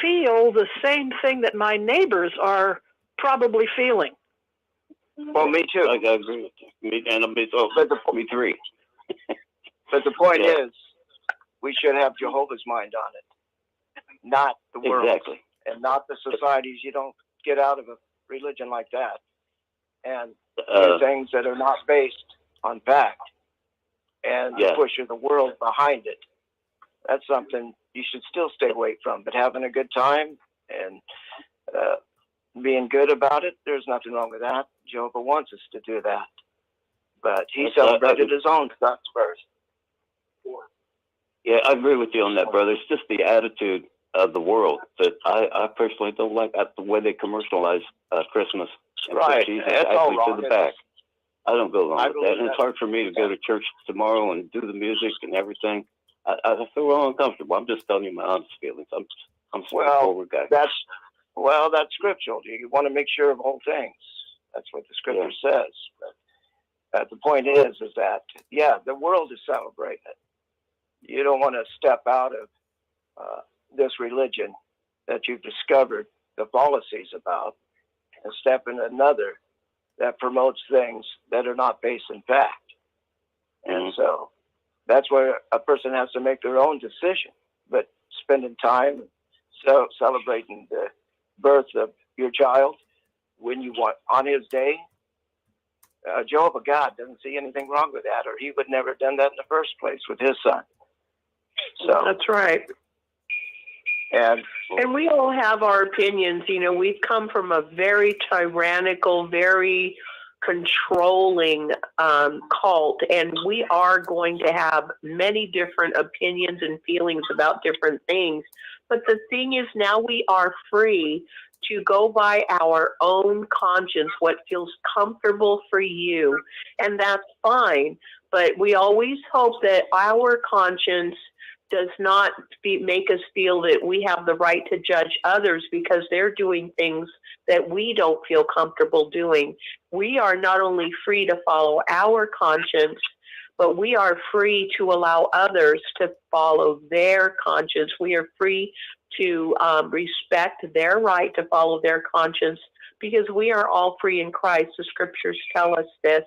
feel the same thing that my neighbors are probably feeling. Well, me too. I agree with you. Me three. But the point is, we should have Jehovah's mind on it, not the world, and not the societies. You don't get out of a religion like that and do things that are not based on fact and the push of the world behind it. That's something you should still stay away from. But having a good time and being good about it, there's nothing wrong with that. Jehovah wants us to do that. But he celebrated his own son's birth. Yeah, I agree with you on that, brother. It's just the attitude of the world that I personally don't like, the way they commercialize Christmas and put Jesus actually to the back. I don't go along with that. And it's hard for me to go to church tomorrow and do the music and everything. I feel real uncomfortable. I'm just telling you my honest feelings. I'm a straightforward guy. That's scriptural. You want to make sure of all things. That's what the scripture says. But the point is that, the world is celebrating it. You don't want to step out of this religion that you've discovered the policies about and step into another that promotes things that are not based in fact. And so that's where a person has to make their own decision. But spending time celebrating the birth of your child when you want on his day, Jehovah God doesn't see anything wrong with that, or he would never have done that in the first place with his son. So That's right. And we all have our opinions. You know, we've come from a very tyrannical, very controlling cult, and we are going to have many different opinions and feelings about different things. But the thing is, now we are free to go by our own conscience, what feels comfortable for you, and that's fine. But we always hope that our conscience does not make us feel that we have the right to judge others because they're doing things that we don't feel comfortable doing. We are not only free to follow our conscience, but we are free to allow others to follow their conscience. We are free to respect their right to follow their conscience because we are all free in Christ. The scriptures tell us this.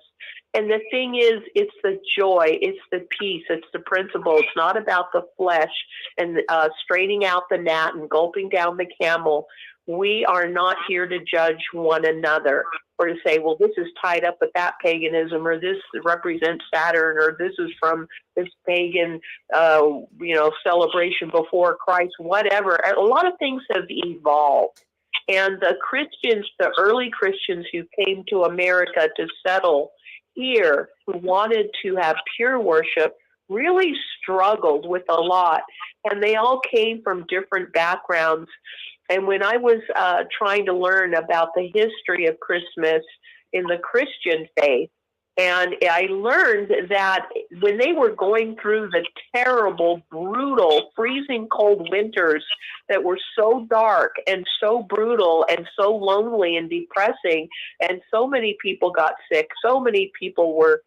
And the thing is, it's the joy, it's the peace, it's the principle. It's not about the flesh and straining out the gnat and gulping down the camel. We are not here to judge one another or to say, well, this is tied up with that paganism, or this represents Saturn, or this is from this pagan, celebration before Christ, whatever. A lot of things have evolved. And the Christians, the early Christians who came to America to settle here, who wanted to have pure worship, really struggled with a lot. And they all came from different backgrounds. And when I was trying to learn about the history of Christmas in the Christian faith, and I learned that when they were going through the terrible, brutal, freezing cold winters that were so dark and so brutal and so lonely and depressing, and so many people got sick, so many people were,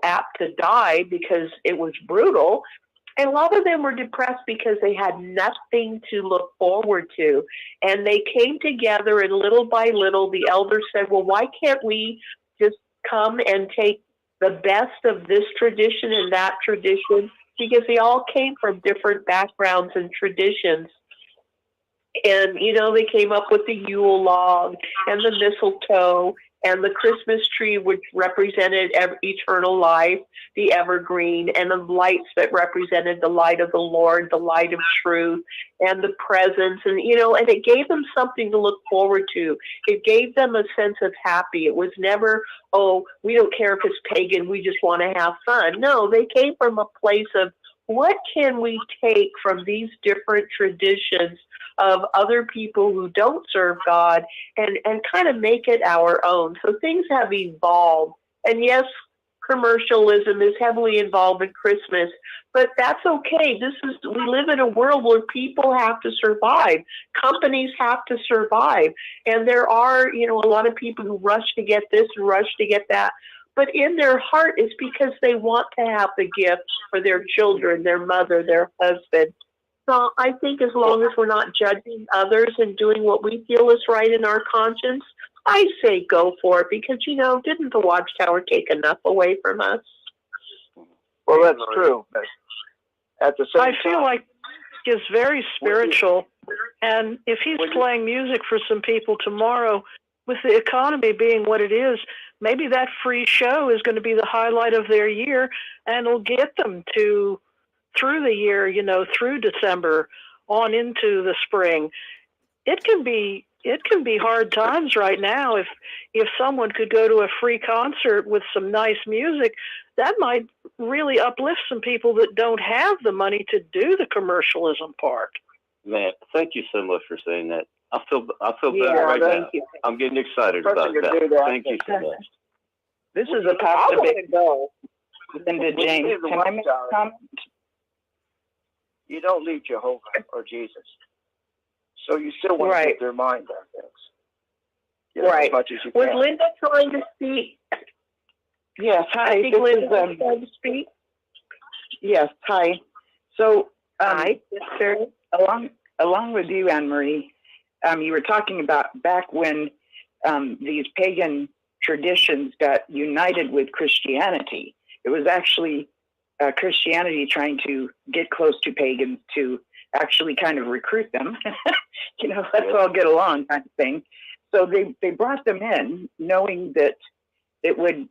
apt to die because it was brutal. And a lot of them were depressed because they had nothing to look forward to. And they came together, and little by little, the elders said, well, why can't we just come and take the best of this tradition and that tradition? Because they all came from different backgrounds and traditions. And, they came up with the Yule log and the mistletoe and the Christmas tree, which represented eternal life, the evergreen, and the lights that represented the light of the Lord, the light of truth, and the presents. And, and it gave them something to look forward to. It gave them a sense of happy. It was never, oh, we don't care if it's pagan, we just want to have fun. No, they came from a place of, what can we take from these different traditions of other people who don't serve God and kind of make it our own? So things have evolved. And yes, commercialism is heavily involved in Christmas, but that's okay. We live in a world where people have to survive. Companies have to survive. And there are, a lot of people who rush to get this and rush to get that. But in their heart, it's because they want to have the gifts for their children, their mother, their husband. So I think as long as we're not judging others and doing what we feel is right in our conscience, I say go for it because, didn't the Watchtower take enough away from us? Well, that's true. But at the same time, I feel like he's very spiritual. And if he's playing music for some people tomorrow, with the economy being what it is, maybe that free show is going to be the highlight of their year, and it'll get them through the year, through December on into the spring. It can be hard times right now. If someone could go to a free concert with some nice music, that might really uplift some people that don't have the money to do the commercialism part. Man, thank you so much for saying that. I feel better right now. You. I'm getting excited about that. Thank you so much. This is a pastor. I want to go. Linda James. Can I make a comment? You don't leave Jehovah or Jesus. So you still want to keep their mind on things. As much as you can. Was Linda trying to speak? Yes, hi. I think Linda was trying to speak. Yes, hi. So, hi, sister. Along with you, Anne Marie, you were talking about back when these pagan traditions got united with Christianity. It was actually Christianity trying to get close to pagans to actually kind of recruit them. Let's all get along kind of thing. So they brought them in knowing that it would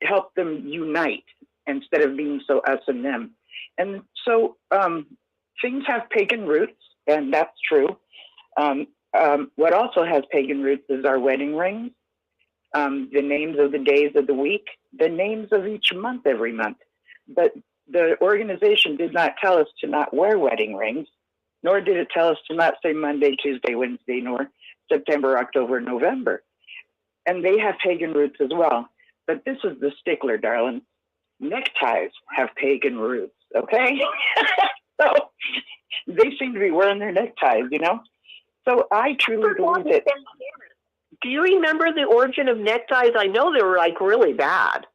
help them unite instead of being so us and them. And so things have pagan roots, and that's true. What also has pagan roots is our wedding rings, the names of the days of the week, the names of each month every month. But the organization did not tell us to not wear wedding rings, nor did it tell us to not say Monday, Tuesday, Wednesday, nor September, October, November. And they have pagan roots as well. But this is the stickler, darling. Neckties have pagan roots, okay? So they seem to be wearing their neckties, So I truly believe that. Do you remember the origin of neckties? I know they were like really bad.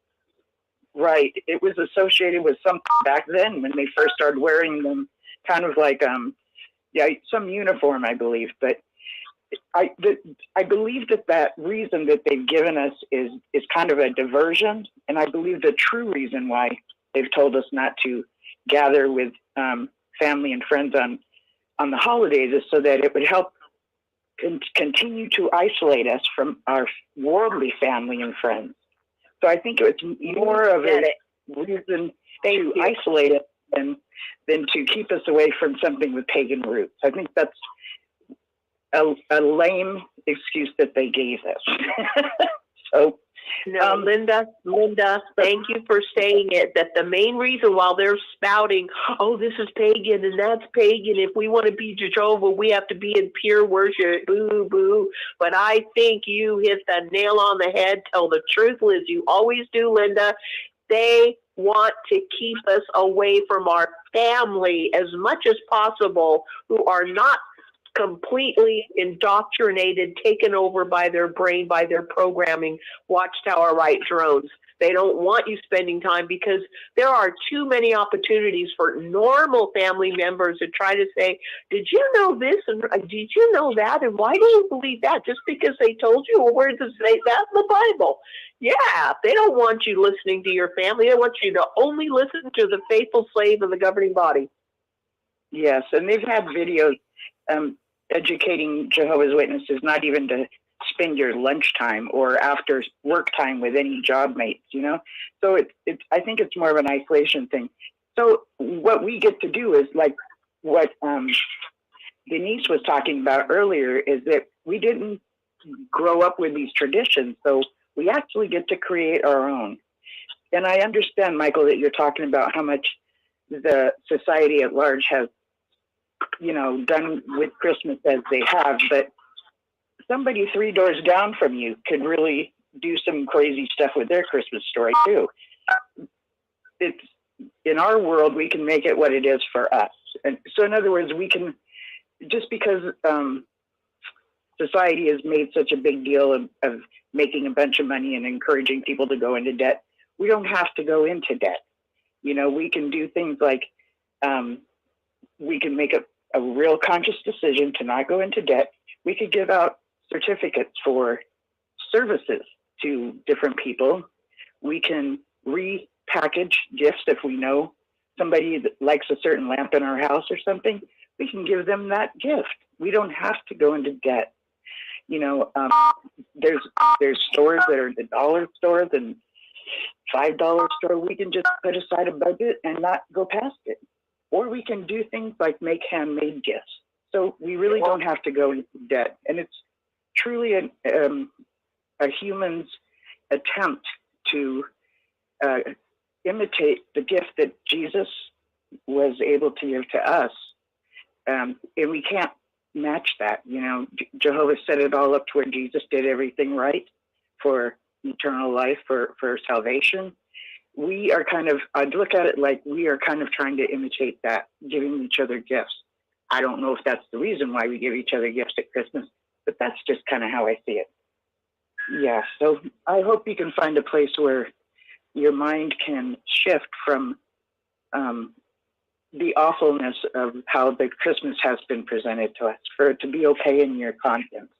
Right. It was associated with something back then when they first started wearing them, kind of like some uniform, I believe. But I believe that reason that they've given us is kind of a diversion, and I believe the true reason why they've told us not to gather with family and friends on the holidays is so that it would help continue to isolate us from our worldly family and friends. So I think it's more of a reason to isolate it than to keep us away from something with pagan roots. I think that's a lame excuse that they gave us. So, no, Linda, thank you for saying it. That the main reason while they're spouting, oh, this is pagan and that's pagan. If we want to be Jehovah, we have to be in pure worship. Boo, boo. But I think you hit the nail on the head. Tell the truth, Liz. You always do, Linda. They want to keep us away from our family as much as possible, who are not completely indoctrinated, taken over by their brain, by their programming, Watchtower right drones. They don't want you spending time because there are too many opportunities for normal family members to try to say, did you know this? And did you know that? And why do you believe that? Just because they told you? Well, where does it say that in the Bible? Yeah, they don't want you listening to your family. They want you to only listen to the faithful slave of the governing body. Yes, and they've had videos educating Jehovah's Witnesses not even to spend your lunchtime or after work time with any job mates, So I think it's more of an isolation thing. So what we get to do is like what Denise was talking about earlier, is that we didn't grow up with these traditions, so we actually get to create our own. And I understand, Michael, that you're talking about how much the society at large has done with Christmas as they have, but somebody 3 doors down from you could really do some crazy stuff with their Christmas story too. It's in our world, we can make it what it is for us. And so in other words, we can, just because society has made such a big deal of making a bunch of money and encouraging people to go into debt, we don't have to go into debt. We can do things like we can make a real conscious decision to not go into debt. We could give out certificates for services to different people. We can repackage gifts. If we know somebody that likes a certain lamp in our house or something, we can give them that gift. We don't have to go into debt. There's stores that are the dollar stores and $5 store. We can just put aside a budget and not go past it. Or we can do things like make handmade gifts. So we really don't have to go into debt. And it's truly a human's attempt to imitate the gift that Jesus was able to give to us. And we can't match that. Jehovah set it all up to where Jesus did everything right for eternal life, for salvation. We are I'd look at it like we are kind of trying to imitate that, giving each other gifts. I don't know if that's the reason why we give each other gifts at Christmas, but that's just kind of how I see it. Yeah, so I hope you can find a place where your mind can shift from the awfulness of how the Christmas has been presented to us, for it to be okay in your conscience.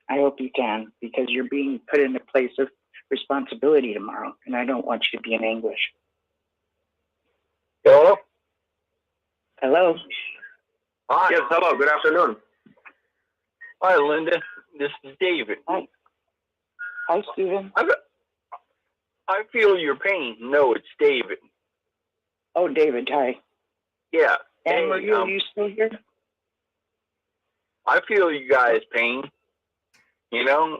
I hope you can, because you're being put in a place of responsibility tomorrow, and I don't want you to be in anguish. Hello? Hello? Hi. Yes, hello. Good afternoon. Hi, Linda. This is David. Hi. Hi, Stephen. I feel your pain. No, it's David. Oh, David, hi. Yeah. Anne Marie, are you still here? I feel you guys' pain. You know,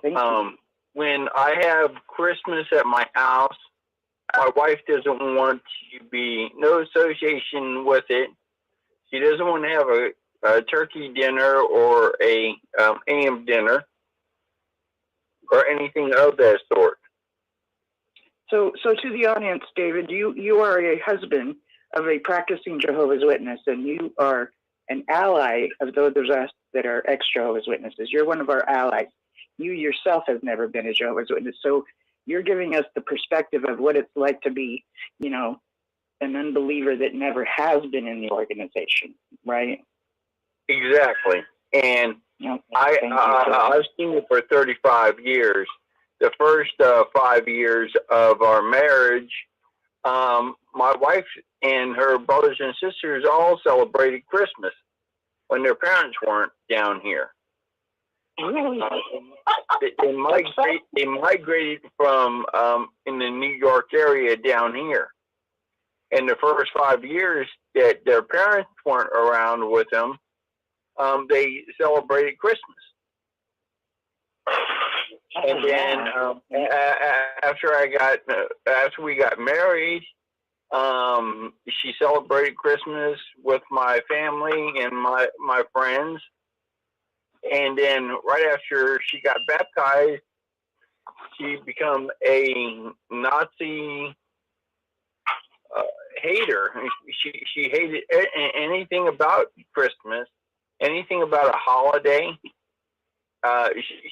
when I have Christmas at my house, my wife doesn't want to be no association with it. She doesn't want to have a turkey dinner or a ham dinner or anything of that sort. So to the audience, David, you are a husband of a practicing Jehovah's Witness, and you are an ally of those of us that are ex-Jehovah's Witnesses. You're one of our allies. You yourself have never been a Jehovah's Witness, so you're giving us the perspective of what it's like to be, you know, an unbeliever that never has been in the organization, right? Exactly. And Okay, I've seen it for 35 years. The first 5 years of our marriage, my wife and her brothers and sisters all celebrated Christmas when their parents weren't down here. Really? They migrated from in the New York area down here. And the first 5 years that their parents weren't around with them, they celebrated Christmas. And then after we got married, she celebrated Christmas with my family and my friends. And then right after she got baptized, she became a Nazi hater. She hated anything about Christmas, anything about a holiday.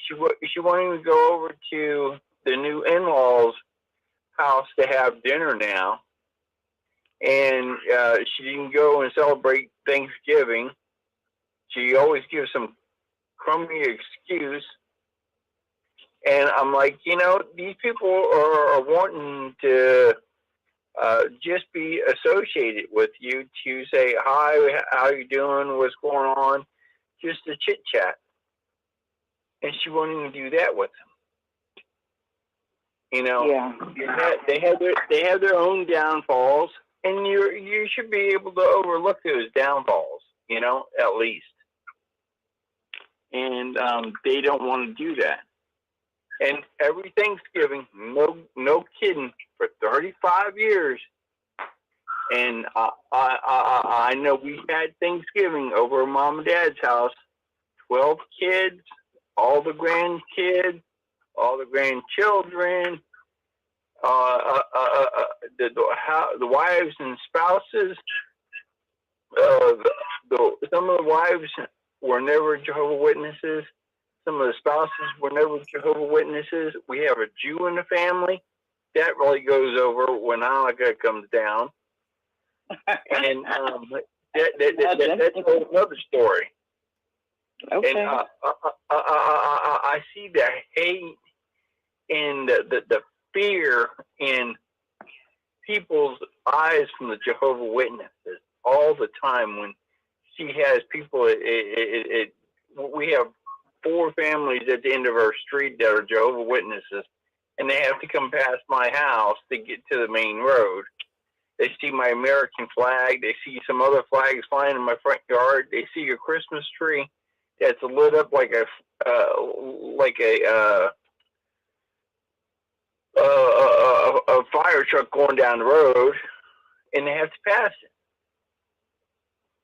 She wanted to go over to the new in-laws' house to have dinner now, and she didn't go and celebrate Thanksgiving. She always gives some crummy excuse, and I'm like, you know, these people are wanting to just be associated with you, to say hi, how you doing, what's going on, just to chit chat. And she won't even do that with them. You know, they have their own downfalls, and you should be able to overlook those downfalls. You know, at least. And they don't want to do that. And every Thanksgiving, no kidding, for 35 years. And I know we had Thanksgiving over at Mom and Dad's house. 12 kids, all the grandkids, all the grandchildren, the wives and spouses. Some of the wives were never Jehovah's Witnesses. Some of the spouses were never Jehovah's Witnesses. We have a Jew in the family. That really goes over when Hanukkah comes down. And that's another story. Okay. And I see the hate and the fear in people's eyes from the Jehovah's Witnesses all the time when she has people. We have 4 families at the end of our street that are Jehovah's Witnesses, and they have to come past my house to get to the main road. They see my American flag. They see some other flags flying in my front yard. They see a Christmas tree that's lit up like a fire truck going down the road, and they have to pass it.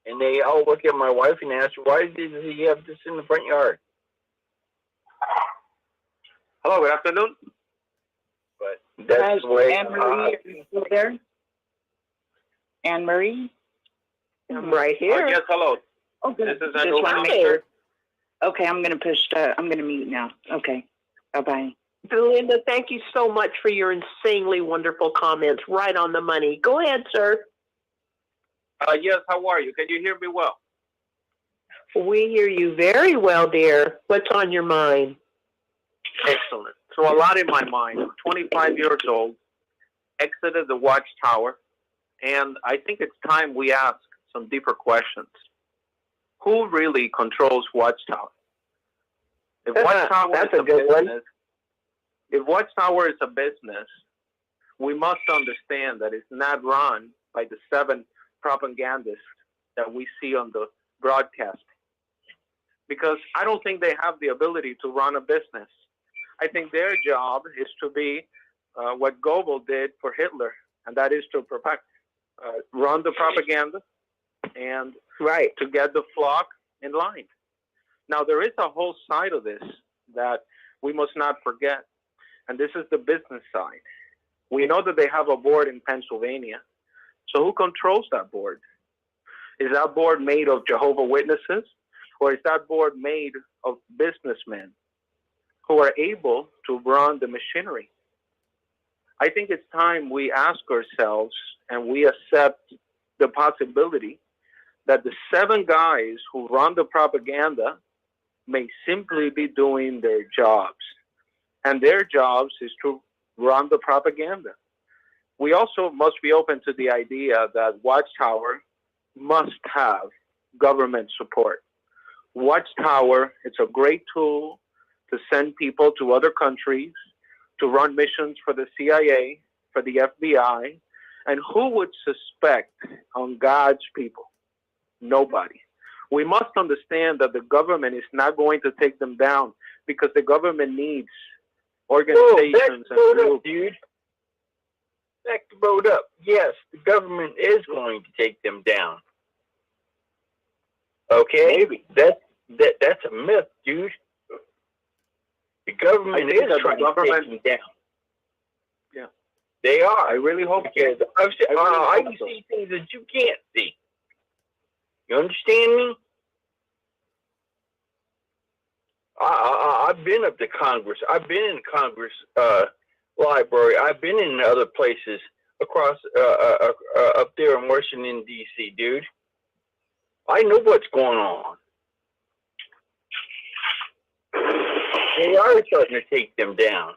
And they all look at my wife and ask, "Why does he have this in the front yard?" Hello, good afternoon. But that's the way. Anne Marie, are you still there? Anne Marie? I'm right here. Yes, hello. Oh, good. This is Just Andrew. want to make sure. Okay, I'm going to mute now. Okay. Bye-bye. Belinda, thank you so much for your insanely wonderful comments. Right on the money. Go ahead, sir. Yes, how are you? Can you hear me well? We hear you very well, dear. What's on your mind? Excellent. So a lot in my mind. I'm 25 years old, exited the Watchtower, and I think it's time we ask some deeper questions. Who really controls Watchtower? If Watchtower That's is a good one. business, if Watchtower is a business, we must understand that it's not run by the 7 propagandists that we see on the broadcast. Because I don't think they have the ability to run a business. I think their job is to be what Goebbels did for Hitler, and that is to run the propaganda and to get the flock in line. Now, there is a whole side of this that we must not forget, and this is the business side. We know that they have a board in Pennsylvania. So who controls that board? Is that board made of Jehovah's Witnesses, or is that board made of businessmen who are able to run the machinery? I think it's time we ask ourselves and we accept the possibility that the 7 guys who run the propaganda may simply be doing their jobs. And their jobs is to run the propaganda. We also must be open to the idea that Watchtower must have government support. Watchtower, it's a great tool to send people to other countries, to run missions for the CIA, for the FBI. And who would suspect on God's people? Nobody. We must understand that the government is not going to take them down because the government needs organizations and groups. Dude. Back the boat up. Yes, the government is going to take them down. Okay? Maybe. That's a myth, dude. The government is trying to take them down. Yeah. They are. I really hope because I can see things that you can't see. You understand me? I've been up to Congress. I've been in Congress library. I've been in other places across up there in Washington, D.C., dude. I know what's going on. They are starting to take them down.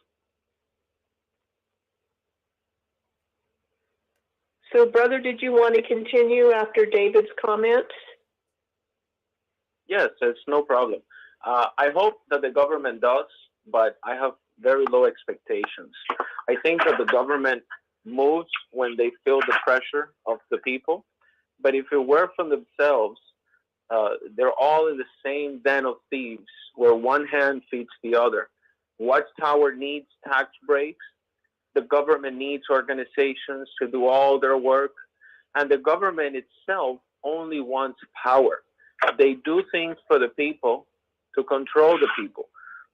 So, brother, did you want to continue after David's comments? Yes, it's no problem. I hope that the government does, but I have very low expectations. I think that the government moves when they feel the pressure of the people. But if it were from themselves, they're all in the same den of thieves where one hand feeds the other. Watchtower needs tax breaks. The government needs organizations to do all their work. And the government itself only wants power. They do things for the people to control the people.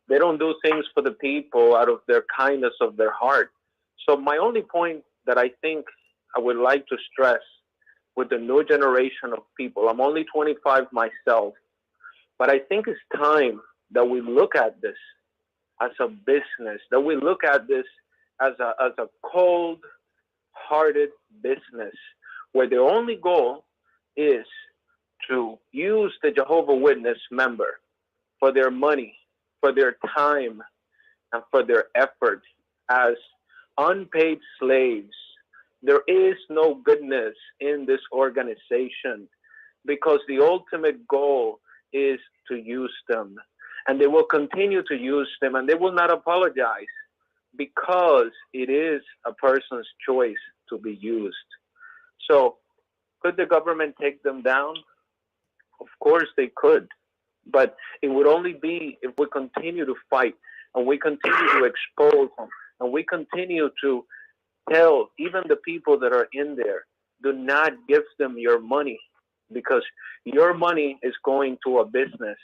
They don't do things for the people out of their kindness of their heart. So my only point that I think I would like to stress with the new generation of people, I'm only 25 myself, but I think it's time that we look at this as a business, that we look at this as a cold-hearted business where the only goal is to use the Jehovah's Witness member for their money, for their time, and for their effort as unpaid slaves. There is no goodness in this organization because the ultimate goal is to use them. And they will continue to use them, and they will not apologize because it is a person's choice to be used. So could the government take them down? Of course they could. But it would only be if we continue to fight and we continue to expose them and we continue to tell even the people that are in there, do not give them your money because your money is going to a business.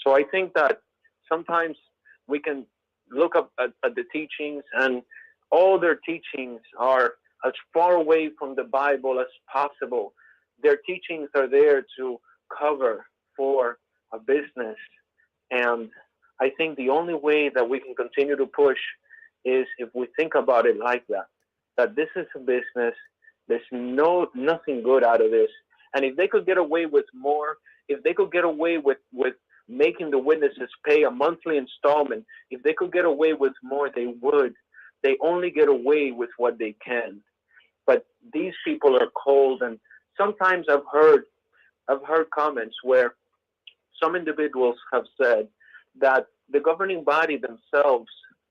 So I think that sometimes we can look up at the teachings, and all their teachings are as far away from the Bible as possible. Their teachings are there to cover for a business. And I think the only way that we can continue to push is if we think about it like that this is a business. There's nothing good out of this. And if they could get away with more, if they could get away with making the witnesses pay a monthly installment. If they could get away with more, they would. They only get away with what they can. But these people are cold, and sometimes I've heard comments where some individuals have said that the governing body themselves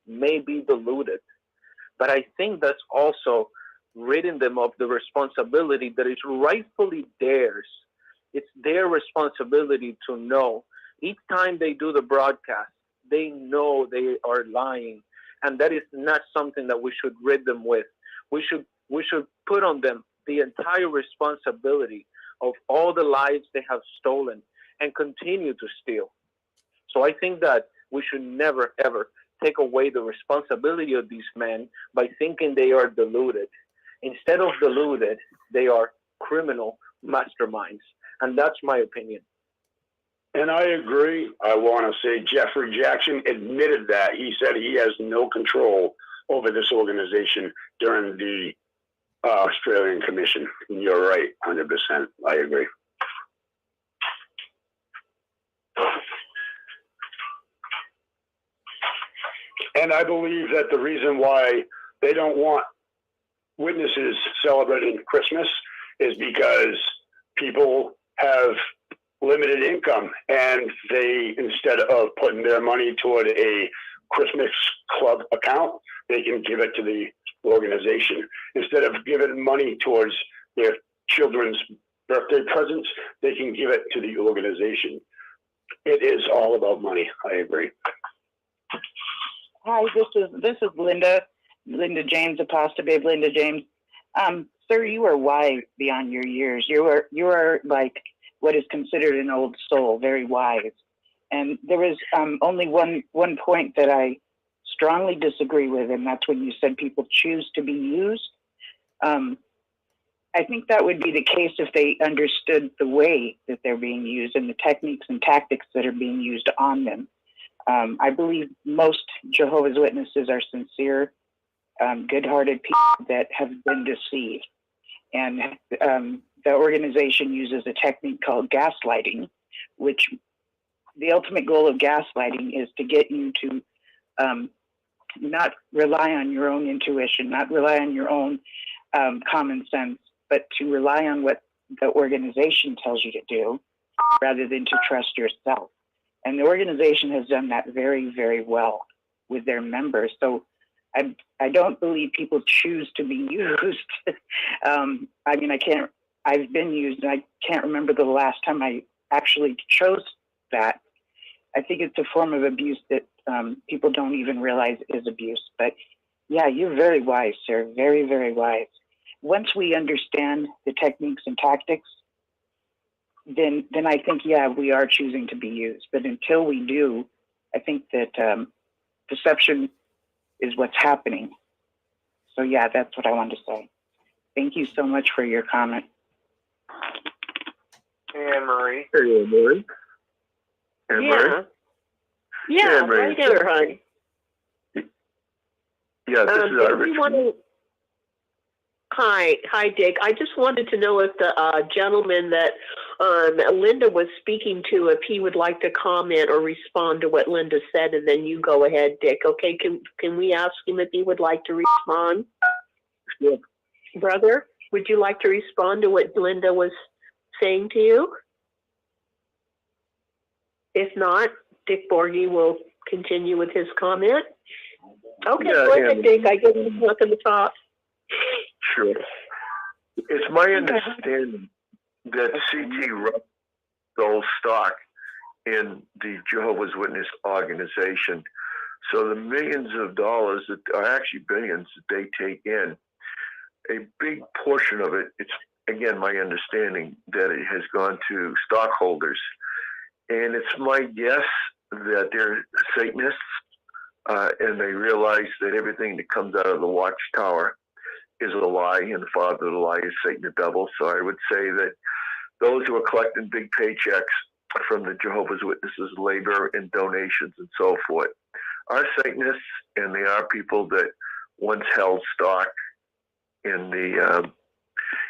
may be deluded. But I think that's also ridding them of the responsibility that is rightfully theirs. It's their responsibility to know. Each time they do the broadcast, they know they are lying. And that is not something that we should rid them with. We should put on them the entire responsibility of all the lives they have stolen and continue to steal. So I think that we should never, ever take away the responsibility of these men by thinking they are deluded. Instead of deluded, they are criminal masterminds. And that's my opinion. And I agree. I want to say Jeffrey Jackson admitted that. He said he has no control over this organization during the Australian Commission. And you're right, 100%. I agree. And I believe that the reason why they don't want witnesses celebrating Christmas is because people have limited income, and they, instead of putting their money toward a Christmas club account, they can give it to the organization. Instead of giving money towards their children's birthday presents, they can give it to the organization. It is all about money. I agree. Hi, this is Linda James, Apostle Babe Linda James. Sir, you are wise beyond your years. You are like what is considered an old soul, very wise. And there was only one point that I strongly disagree with, and that's when you said people choose to be used. I think that would be the case if they understood the way that they're being used and the techniques and tactics that are being used on them. I believe most Jehovah's Witnesses are sincere, good-hearted people that have been deceived. And the organization uses a technique called gaslighting, which the ultimate goal of gaslighting is to get you to not rely on your own intuition, not rely on your own common sense, but to rely on what the organization tells you to do rather than to trust yourself. And the organization has done that very, very well with their members. So I don't believe people choose to be used. I mean, I've been used, and I can't remember the last time I actually chose that. I think it's a form of abuse that people don't even realize is abuse. But yeah, you're very wise, sir. Very, very wise. Once we understand the techniques and tactics, then I think, yeah, we are choosing to be used. But until we do, I think that deception is what's happening. So yeah, that's what I wanted to say. Thank you so much for your comment. Anne Marie. Hey, Anne Marie. Anne Marie? Yeah, Anne Marie. right there, honey. Yeah, this is Irish. Hi, Dick. I just wanted to know if the gentleman that Linda was speaking to, if he would like to comment or respond to what Linda said, and then you go ahead, Dick. Okay, can we ask him if he would like to respond? Yeah. Brother, would you like to respond to what Linda was saying to you? If not, Dick Borgie will continue with his comment. Okay, Yeah, go ahead, Dick. I guess he's not going to talk. Sure. It's my understanding that C.T. Russell sold stock in the Jehovah's Witness organization. So the millions of dollars that are actually billions that they take in, a big portion of it, it's again my understanding that it has gone to stockholders. And it's my guess that they're Satanists and they realize that everything that comes out of the Watchtower is a lie, and the father of the lie is Satan the devil. So I would say that those who are collecting big paychecks from the Jehovah's Witnesses, labor and donations and so forth, are Satanists, and they are people that once held stock in the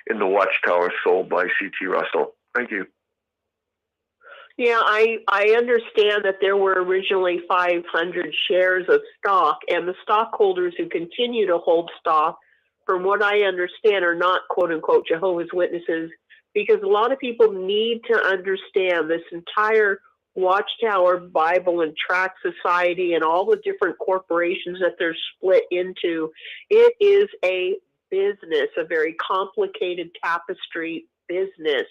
Watchtower sold by C.T. Russell. Thank you. Yeah, I understand that there were originally 500 shares of stock, and the stockholders who continue to hold stock, from what I understand, are not quote unquote Jehovah's Witnesses, because a lot of people need to understand this entire Watchtower Bible and Tract Society and all the different corporations that they're split into. It is a business, a very complicated tapestry business.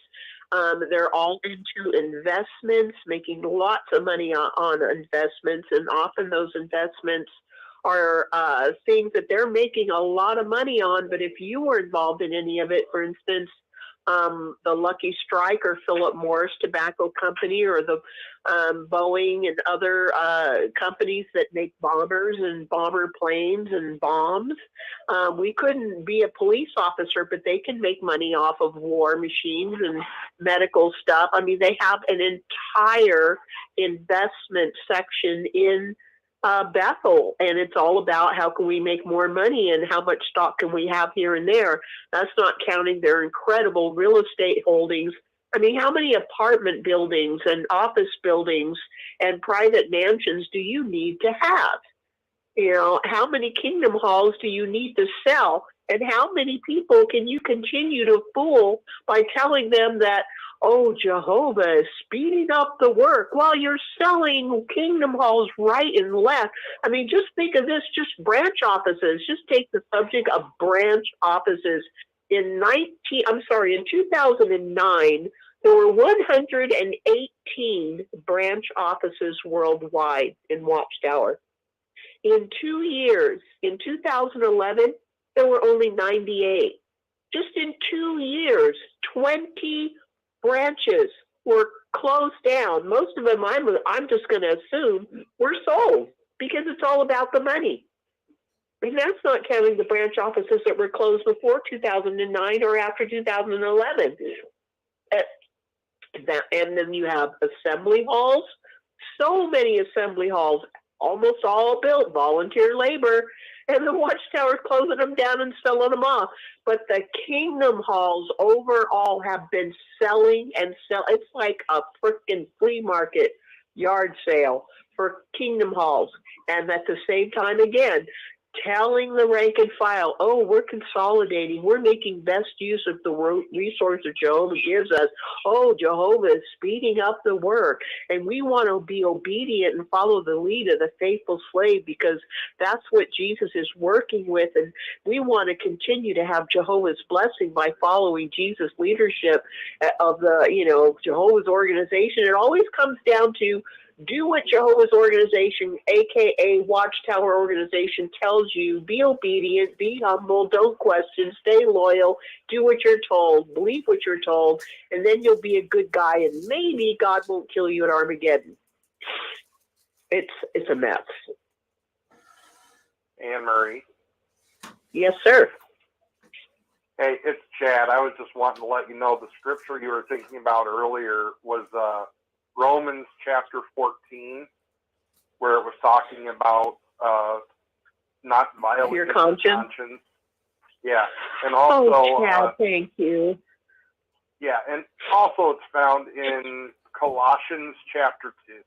They're all into investments, making lots of money on investments, and often those investments are things that they're making a lot of money on. But if you were involved in any of it, for instance, the Lucky Strike or Philip Morris Tobacco Company, or the Boeing and other companies that make bombers and bomber planes and bombs. We couldn't be a police officer, but they can make money off of war machines and medical stuff. I mean, they have an entire investment section in Bethel, and it's all about how can we make more money and how much stock can we have here and there. That's not counting their incredible real estate holdings. I mean, how many apartment buildings and office buildings and private mansions do you need to have? You know, how many Kingdom Halls do you need to sell? And how many people can you continue to fool by telling them that, oh, Jehovah is speeding up the work while you're selling Kingdom Halls right and left? I mean, just think of this, just branch offices. Just take the subject of branch offices. In 2009, there were 118 branch offices worldwide in Watchtower. In 2 years, in 2011, there were only 98. Just in 2 years, 20 branches were closed down. Most of them, I'm just going to assume, were sold, because it's all about the money. And that's not counting the branch offices that were closed before 2009 or after 2011. And then you have assembly halls. So many assembly halls, almost all built volunteer labor, and the Watchtower closing them down and selling them off. But the Kingdom Halls overall have been selling and sell. It's like a freaking flea market yard sale for Kingdom Halls. And at the same time, again, telling the rank and file, oh, we're consolidating, we're making best use of the resources Jehovah gives us. Oh, Jehovah is speeding up the work, and we want to be obedient and follow the lead of the faithful slave, because that's what Jesus is working with, and we want to continue to have Jehovah's blessing by following Jesus' leadership of the, Jehovah's organization. It always comes down to do what Jehovah's organization, aka Watchtower organization, tells you. Be obedient, be humble, don't question, stay loyal, do what you're told, believe what you're told, and then you'll be a good guy, and maybe God won't kill you at Armageddon. It's a mess. Anne Marie. Yes, sir. Hey, it's Chad. I was just wanting to let you know the scripture you were thinking about earlier was Romans chapter 14, where it was talking about not violating your conscience. Yeah, and also, oh, Chad, thank you. Yeah, and also it's found in Colossians chapter 2.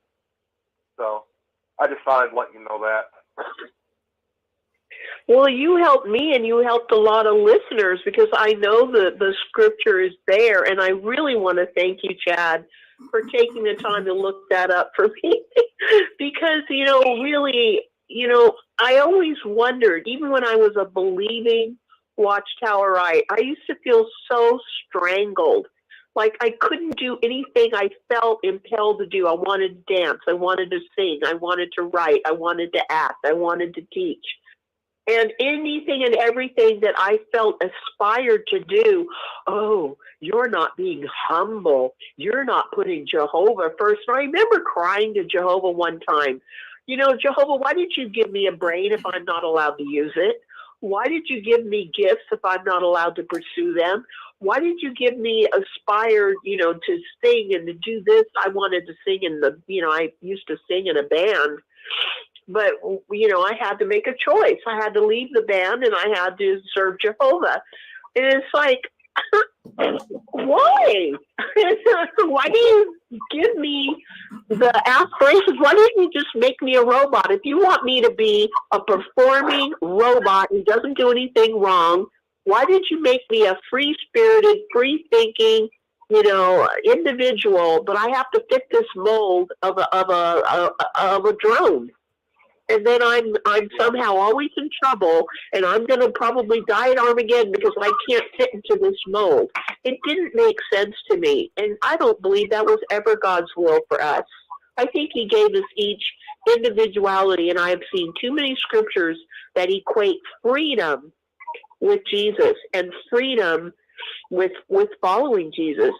So I just thought I'd let you know that. Well, you helped me, and you helped a lot of listeners, because I know that the scripture is there, and I really want to thank you, Chad, for taking the time to look that up for me. Because, really, I always wondered, even when I was a believing Watchtowerite, I used to feel so strangled. Like I couldn't do anything I felt impelled to do. I wanted to dance. I wanted to sing. I wanted to write. I wanted to act. I wanted to teach. And anything and everything that I felt aspired to do, oh, you're not being humble. You're not putting Jehovah first. And I remember crying to Jehovah one time, Jehovah, why did you give me a brain if I'm not allowed to use it? Why did you give me gifts if I'm not allowed to pursue them? Why did you give me aspire, to sing and to do this? I wanted to sing in I used to sing in a band. But, I had to make a choice. I had to leave the band, and I had to serve Jehovah. And it's like, Why? Why do you give me the aspirations? Why don't you just make me a robot? If you want me to be a performing robot who doesn't do anything wrong, why did you make me a free-spirited, free-thinking, individual? But I have to fit this mold of a drone. And then I'm somehow always in trouble, and I'm going to probably die at Armageddon because I can't fit into this mold. It didn't make sense to me, and I don't believe that was ever God's will for us. I think He gave us each individuality, and I have seen too many scriptures that equate freedom with Jesus and freedom with following Jesus.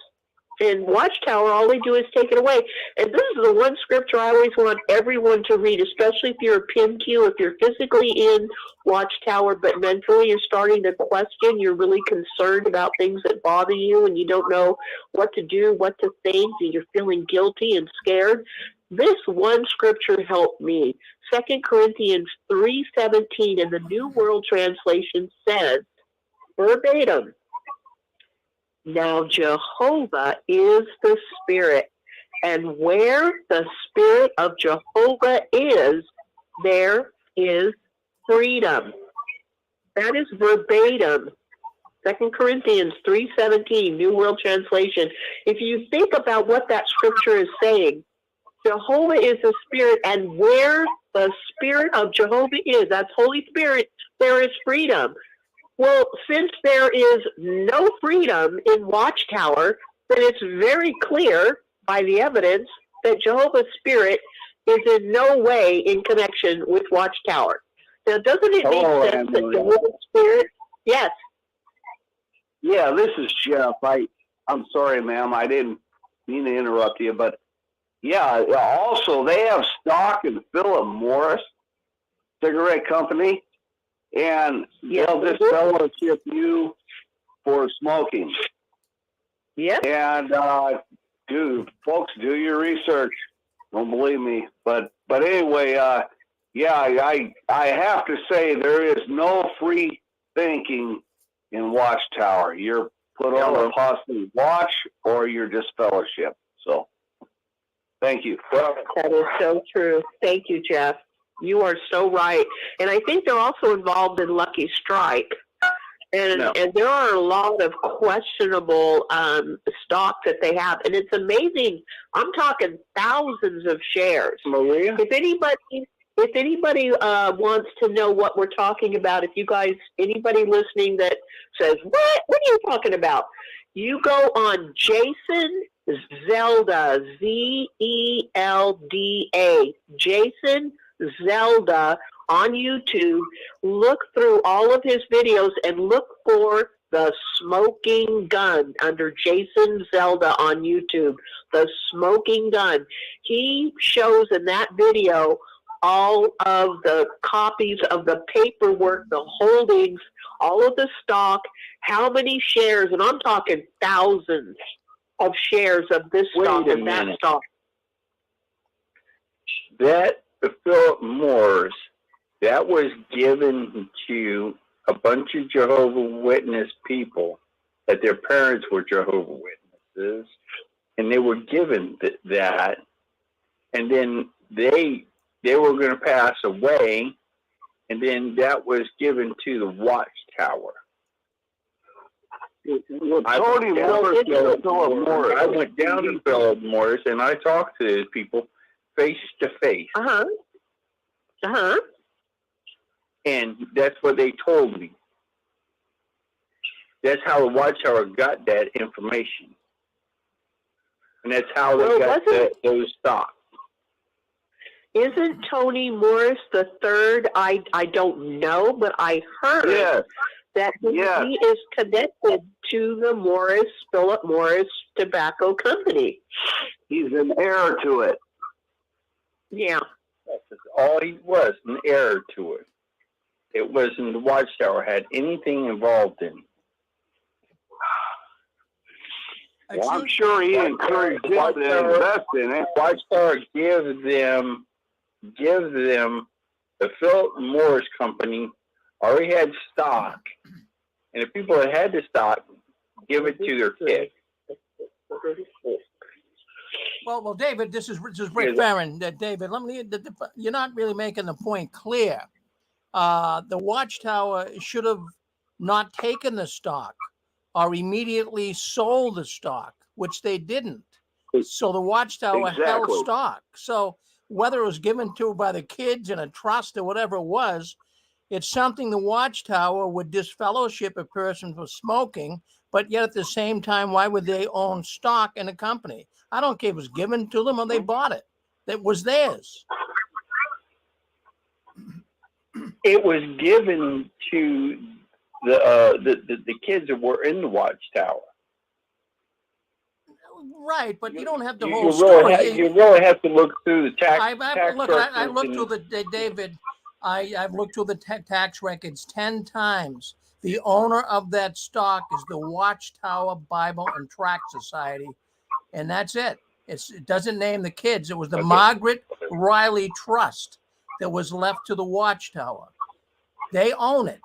In Watchtower, all they do is take it away. And this is the one scripture I always want everyone to read, especially if you're a PIMQ, if you're physically in Watchtower, but mentally you're starting to question, you're really concerned about things that bother you, and you don't know what to do, what to think, and you're feeling guilty and scared. This one scripture helped me. 2 Corinthians 3:17 in the New World Translation says, verbatim, "Now Jehovah is the Spirit, and where the Spirit of Jehovah is, there is freedom." That is verbatim. 2 Corinthians 3:17, New World Translation. If you think about what that scripture is saying, Jehovah is the Spirit, and where the Spirit of Jehovah is, that's Holy Spirit, there is freedom. Well, since there is no freedom in Watchtower, then it's very clear by the evidence that Jehovah's Spirit is in no way in connection with Watchtower. Now, doesn't it make sense that Jehovah's Spirit? Yes. Yeah, this is Jeff. I'm sorry, ma'am. I didn't mean to interrupt you, but yeah, also they have stock in Philip Morris Cigarette Company. And they'll disfellowship you for smoking. Yeah. And folks, do your research. Don't believe me, but anyway, I have to say there is no free thinking in Watchtower. You're put on a possible watch or you're disfellowship. So, thank you. That is so true. Thank you, Jeff. You are so right. And I think they're also involved in Lucky Strike. And there are a lot of questionable stock that they have. And it's amazing. I'm talking thousands of shares. Maria? If anybody wants to know what we're talking about, anybody listening that says, what are you talking about? You go on Jason Zelda, Zelda, Jason Zelda on YouTube. Look through all of his videos and look for the smoking gun under Jason Zelda on YouTube. The smoking gun. He shows in that video all of the copies of the paperwork, the holdings, all of the stock, how many shares, and I'm talking thousands of shares of this stock and that stock. That Philip Morris, that was given to a bunch of Jehovah's Witness people that their parents were Jehovah's Witnesses, and they were given that, and then they were going to pass away, and then that was given to the Watchtower. I went down to Philip Morris and I talked to these people face to face. And that's what they told me. That's how the Watchtower got that information. And that's how they got those stocks. Isn't Tony Morris the third? I don't know, but I heard that he is connected to the Philip Morris Tobacco Company. He's an heir to it. Yeah. That's all he was, an heir to it. It wasn't the Watchtower had anything involved in it. Well, I'm sure he encouraged them to invest in it. Watchtower give them the Philip Morris Company already had stock, and the people that had the stock give it to their kids. Well, David, this is Rick Farron. David, you're not really making the point clear. The Watchtower should have not taken the stock or immediately sold the stock, which they didn't. So the Watchtower held stock. So whether it was given to by the kids in a trust or whatever it was, it's something the Watchtower would disfellowship a person for smoking, but yet at the same time, why would they own stock in a company? I don't care if it was given to them or they bought it. It was theirs. It was given to the kids that were in the Watchtower. Right, but you don't have the whole story. You really have to look through the tax. I looked through David. I've looked through the tax records 10 times. The owner of that stock is the Watchtower Bible and Tract Society, and that's it. It doesn't name the kids. It was the Margaret Riley Trust that was left to the Watchtower. They own it.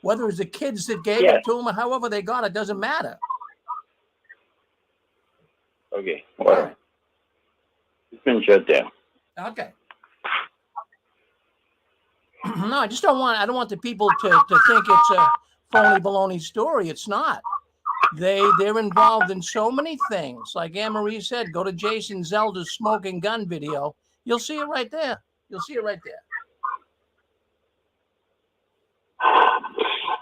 Whether it was the kids that gave it to them or however they got it, doesn't matter. Okay, whatever. It's been shut down. Okay. No, I just don't want the people to think it's a phony baloney story. It's not. They're involved in so many things. Like Anne-Marie said, go to Jason Zelda's smoking gun video. You'll see it right there. You'll see it right there.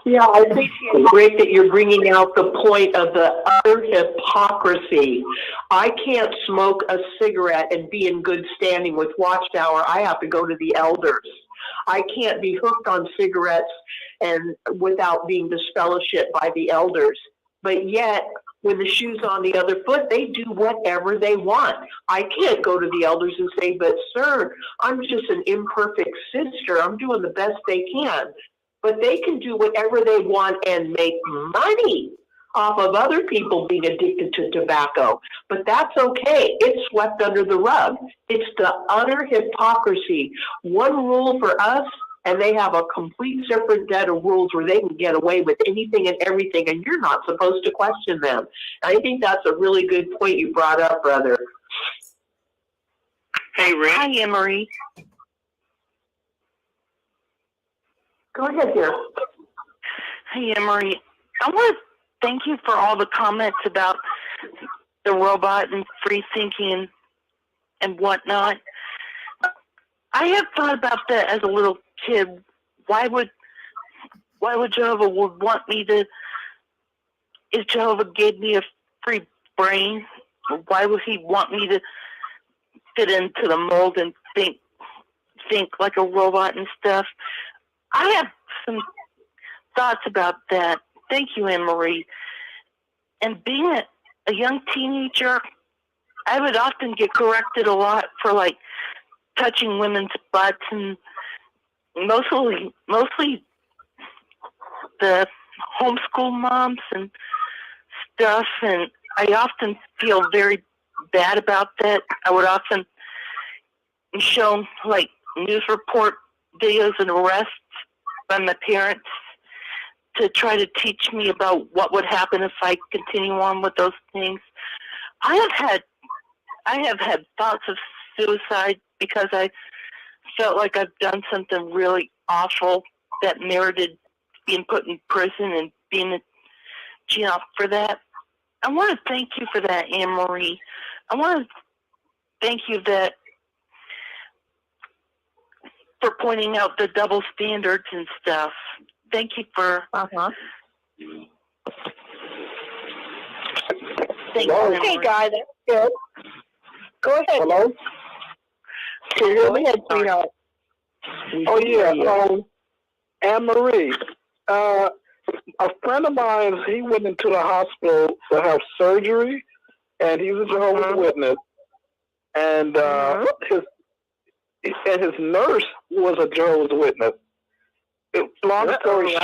Yeah, I think it's great that you're bringing out the point of the utter hypocrisy. I can't smoke a cigarette and be in good standing with Watchtower. I have to go to the elders. I can't be hooked on cigarettes and without being disfellowshipped by the elders. But yet, when the shoe's on the other foot, they do whatever they want. I can't go to the elders and say, but sir, I'm just an imperfect sister. I'm doing the best they can. But they can do whatever they want and make money off of other people being addicted to tobacco. But that's okay. It's swept under the rug. It's the utter hypocrisy. One rule for us, and they have a complete separate set of rules where they can get away with anything and everything, and you're not supposed to question them. I think that's a really good point you brought up, brother. Hey, Rick. Hi, Anne-Marie. Go ahead, dear. Hey, Anne-Marie. I want to thank you for all the comments about the robot and free thinking and whatnot. I have thought about that as a little kid. Why would Jehovah would want me to? If Jehovah gave me a free brain, why would he want me to fit into the mold and think like a robot and stuff? I have some thoughts about that. Thank you, Anne-Marie. And being a young teenager, I would often get corrected a lot for like touching women's butts, and mostly the homeschool moms and stuff. And I often feel very bad about that. I would often show like news report videos and arrests by my parents to try to teach me about what would happen if I continue on with those things. I have had thoughts of suicide because I felt like I've done something really awful that merited being put in prison and being in jail for that. I want to thank you for that, Anne-Marie. I want to thank you for pointing out the double standards and stuff. Thank you for. Okay, guy, that's good. Go ahead. Hello? Can you hear me? Sweetheart. Oh, yeah. Anne-Marie, a friend of mine, he went into the hospital to have surgery, and he was a Jehovah's Witness. And his nurse was a Jehovah's Witness. Long story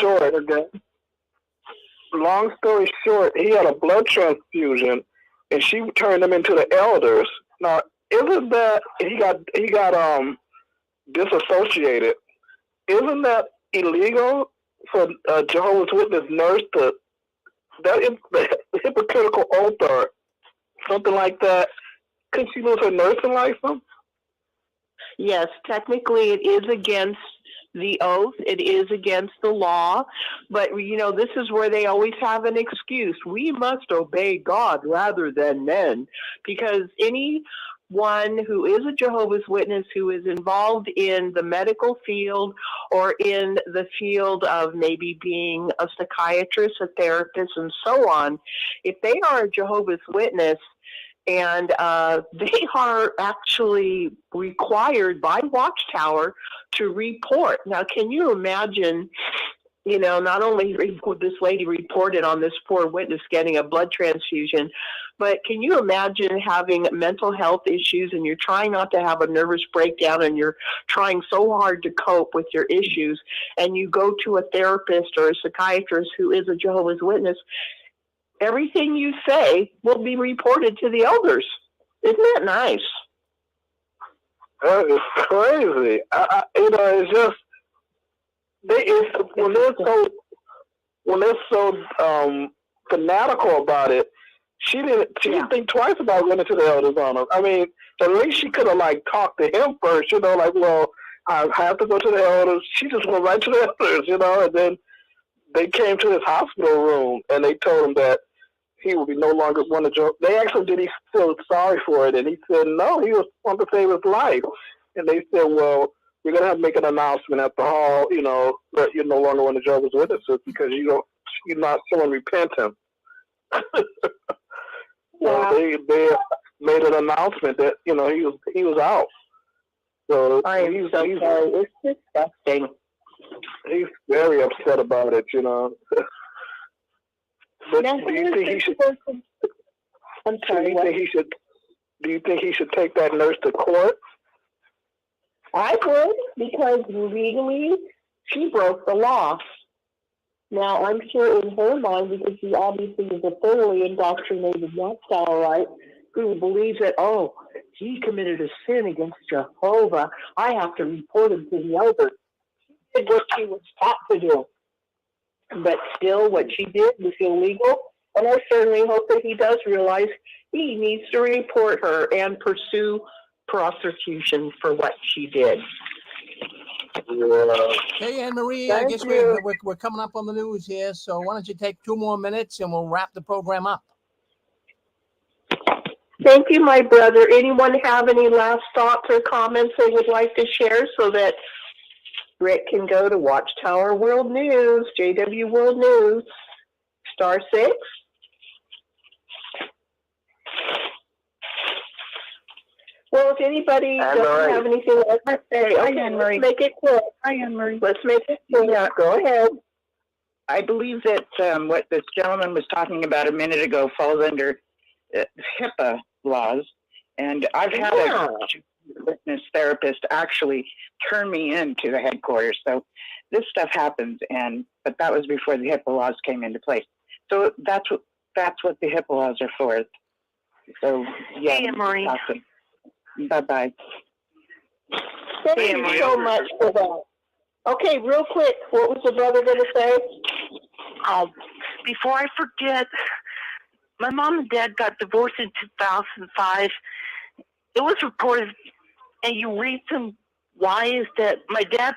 short, he had a blood transfusion, and she turned him into the elders. Now, isn't that he got disassociated? Isn't that illegal for a Jehovah's Witness nurse to hypocritical oath or something like that. Could she lose her nursing license? Yes, technically it is against the oath. It is against the law. But, this is where they always have an excuse. We must obey God rather than men. Because anyone who is a Jehovah's Witness who is involved in the medical field or in the field of maybe being a psychiatrist, a therapist, and so on, if they are a Jehovah's Witness, and they are actually required by Watchtower to report. Now, can you imagine, not only this lady reported on this poor witness getting a blood transfusion, but can you imagine having mental health issues and you're trying not to have a nervous breakdown and you're trying so hard to cope with your issues, and you go to a therapist or a psychiatrist who is a Jehovah's Witness? Everything you say will be reported to the elders. Isn't that nice? That is crazy. It's just when they're so fanatical about it. She didn't think twice about running to the elders on her. I mean, at least she could have talked to him first. Well, I have to go to the elders. She just went right to the elders, and then they came to his hospital room and they told him that he would be no longer one of the. They asked him, did he feel sorry for it? And he said, no, he was wanting to save his life. And they said, well, we're going to have to make an announcement at the hall, that you're no longer one of Jehovah's Witnesses because you're not showing repentance. So they made an announcement that, he was out. So he's sorry. It's disgusting. He's very upset about it, But do you think he should? I'm sorry. Do you think he should take that nurse to court? I would, because legally she broke the law. Now, I'm sure in her mind, because she obviously is a thoroughly indoctrinated Watchtowerite who believes that, he committed a sin against Jehovah, I have to report him to the elders. She did what she was taught to do. But still, what she did was illegal, and I certainly hope that he does realize he needs to report her and pursue prosecution for what she did. Hey, Anne-Marie, I guess we're coming up on the news here, so why don't you take 2 more minutes and we'll wrap the program up. Thank you, my brother. Anyone have any last thoughts or comments they would like to share so that Rick can go to Watchtower World News, JW World News, *6. Well, if anybody doesn't have anything else to say, let's make it quick. Hi, Anne-Marie. Let's make it quick. Yeah, go ahead. I believe that what this gentleman was talking about a minute ago falls under HIPAA laws, and I've had a witness therapist actually turn me into the headquarters. So this stuff happens, but that was before the HIPAA laws came into place. So that's what the HIPAA laws are for. So yeah. Hey, Marie. Bye-bye. Thank you so much for that. Okay, real quick, what was the brother going to say? Before I forget, my mom and dad got divorced in 2005. It was reported, and you read some why, that my dad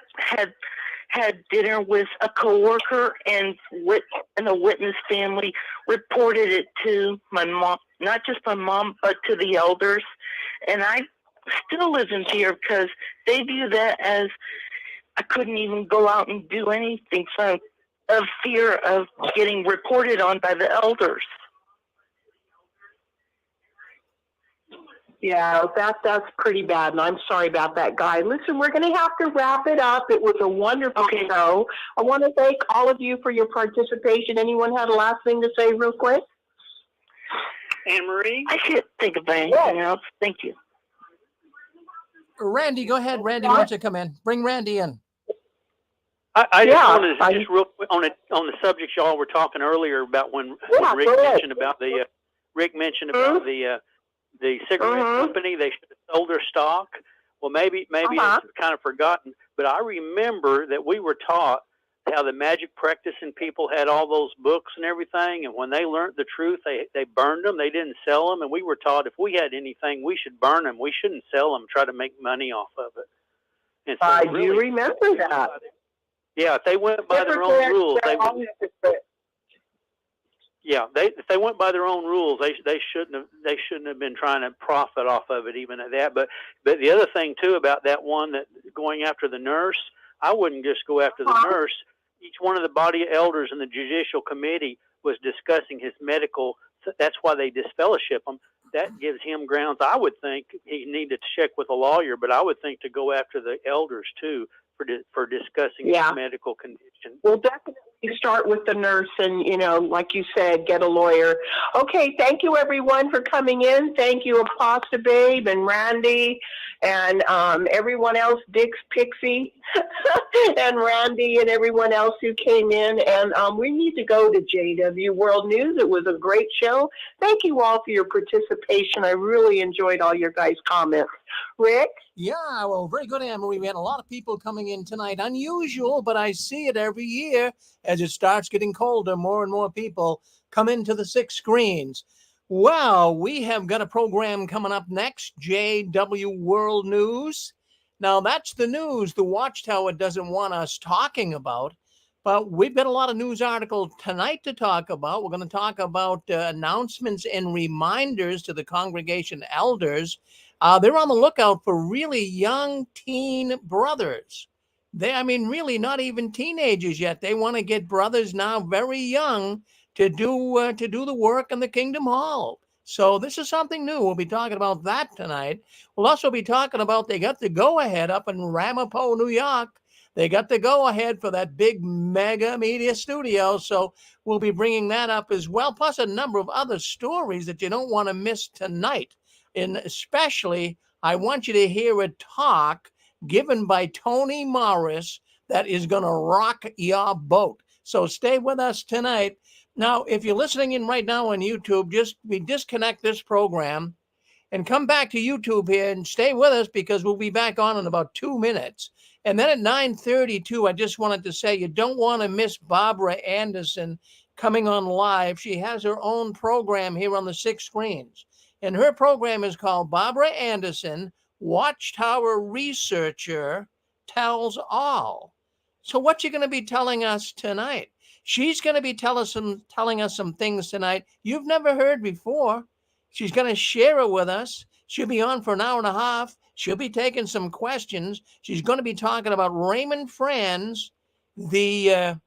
had dinner with a coworker, and the witness family reported it to my mom, not just my mom, but to the elders. And I still live in fear because they view that as I couldn't even go out and do anything of fear of getting reported on by the elders. Yeah, that's pretty bad, and I'm sorry about that, guy. Listen, we're going to have to wrap it up. It was a wonderful show. I want to thank all of you for your participation. Anyone have a last thing to say real quick? Anne-Marie? I can't think of anything else. Thank you. Randy, go ahead. Randy, why don't you come in? Bring Randy in. I just wanted to just real quick on the subject y'all were talking earlier about when Rick mentioned about the cigarette company. They should have sold their stock. Well, maybe it's kind of forgotten, but I remember that we were taught how the magic practicing people had all those books and everything, and when they learned the truth, they burned them. They didn't sell them, and we were taught if we had anything, we should burn them. We shouldn't sell them, try to make money off of it. And so I really, do remember that. yeah, if they went by their own rules, they would. Yeah, if they went by their own rules, they shouldn't have been trying to profit off of it even at that. But the other thing too about that one, that going after the nurse, I wouldn't just go after the nurse. Each one of the body elders in the judicial committee was discussing his medical. That's why they disfellowship him. That gives him grounds. I would think he needed to check with a lawyer, but I would think to go after the elders too for discussing his medical condition. We'll definitely start with the nurse and, like you said, get a lawyer. Okay, thank you everyone for coming in. Thank you, Apostle Babe and Randy and everyone else, Dix, Pixie, and Randy and everyone else who came in. And we need to go to JW World News. It was a great show. Thank you all for your participation. I really enjoyed all your guys' comments. Rick? Yeah, well, very good, Anne-Marie. We had a lot of people coming in tonight. Unusual, but I see it every year as it starts getting colder. More and more people come into the 6 screens. Well, we have got a program coming up next, JW World News. Now, that's the news the Watchtower doesn't want us talking about, but we've got a lot of news articles tonight to talk about. We're going to talk about announcements and reminders to the congregation elders. They're on the lookout for really young teen brothers. Really not even teenagers yet. They want to get brothers now very young to do the work in the Kingdom Hall. So this is something new. We'll be talking about that tonight. We'll also be talking about they got the go-ahead up in Ramapo, New York. They got the go-ahead for that big mega media studio. So we'll be bringing that up as well, plus a number of other stories that you don't want to miss tonight. And especially, I want you to hear a talk given by Tony Morris that is going to rock your boat. So stay with us tonight. Now, if you're listening in right now on YouTube, we disconnect this program and come back to YouTube here and stay with us because we'll be back on in about 2 minutes. And then at 9:32, I just wanted to say you don't want to miss Barbara Anderson coming on live. She has her own program here on the 6 screens. And her program is called Barbara Anderson, Watchtower Researcher Tells All. So what you going to be telling us tonight? She's going to be telling us some things tonight you've never heard before. She's going to share it with us. She'll be on for an hour and a half. She'll be taking some questions. She's going to be talking about Raymond Franz, the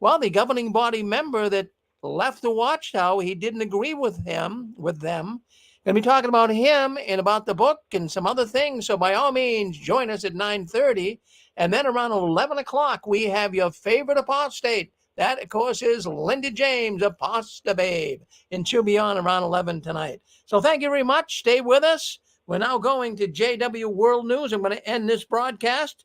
governing body member that left the Watchtower. He didn't agree with them. Going to be talking about him and about the book and some other things. So by all means, join us at 9:30. And then around 11 o'clock, we have your favorite apostate. That, of course, is Linda James, Apostle Babe. And she'll be on around 11 tonight. So thank you very much. Stay with us. We're now going to JW World News. I'm going to end this broadcast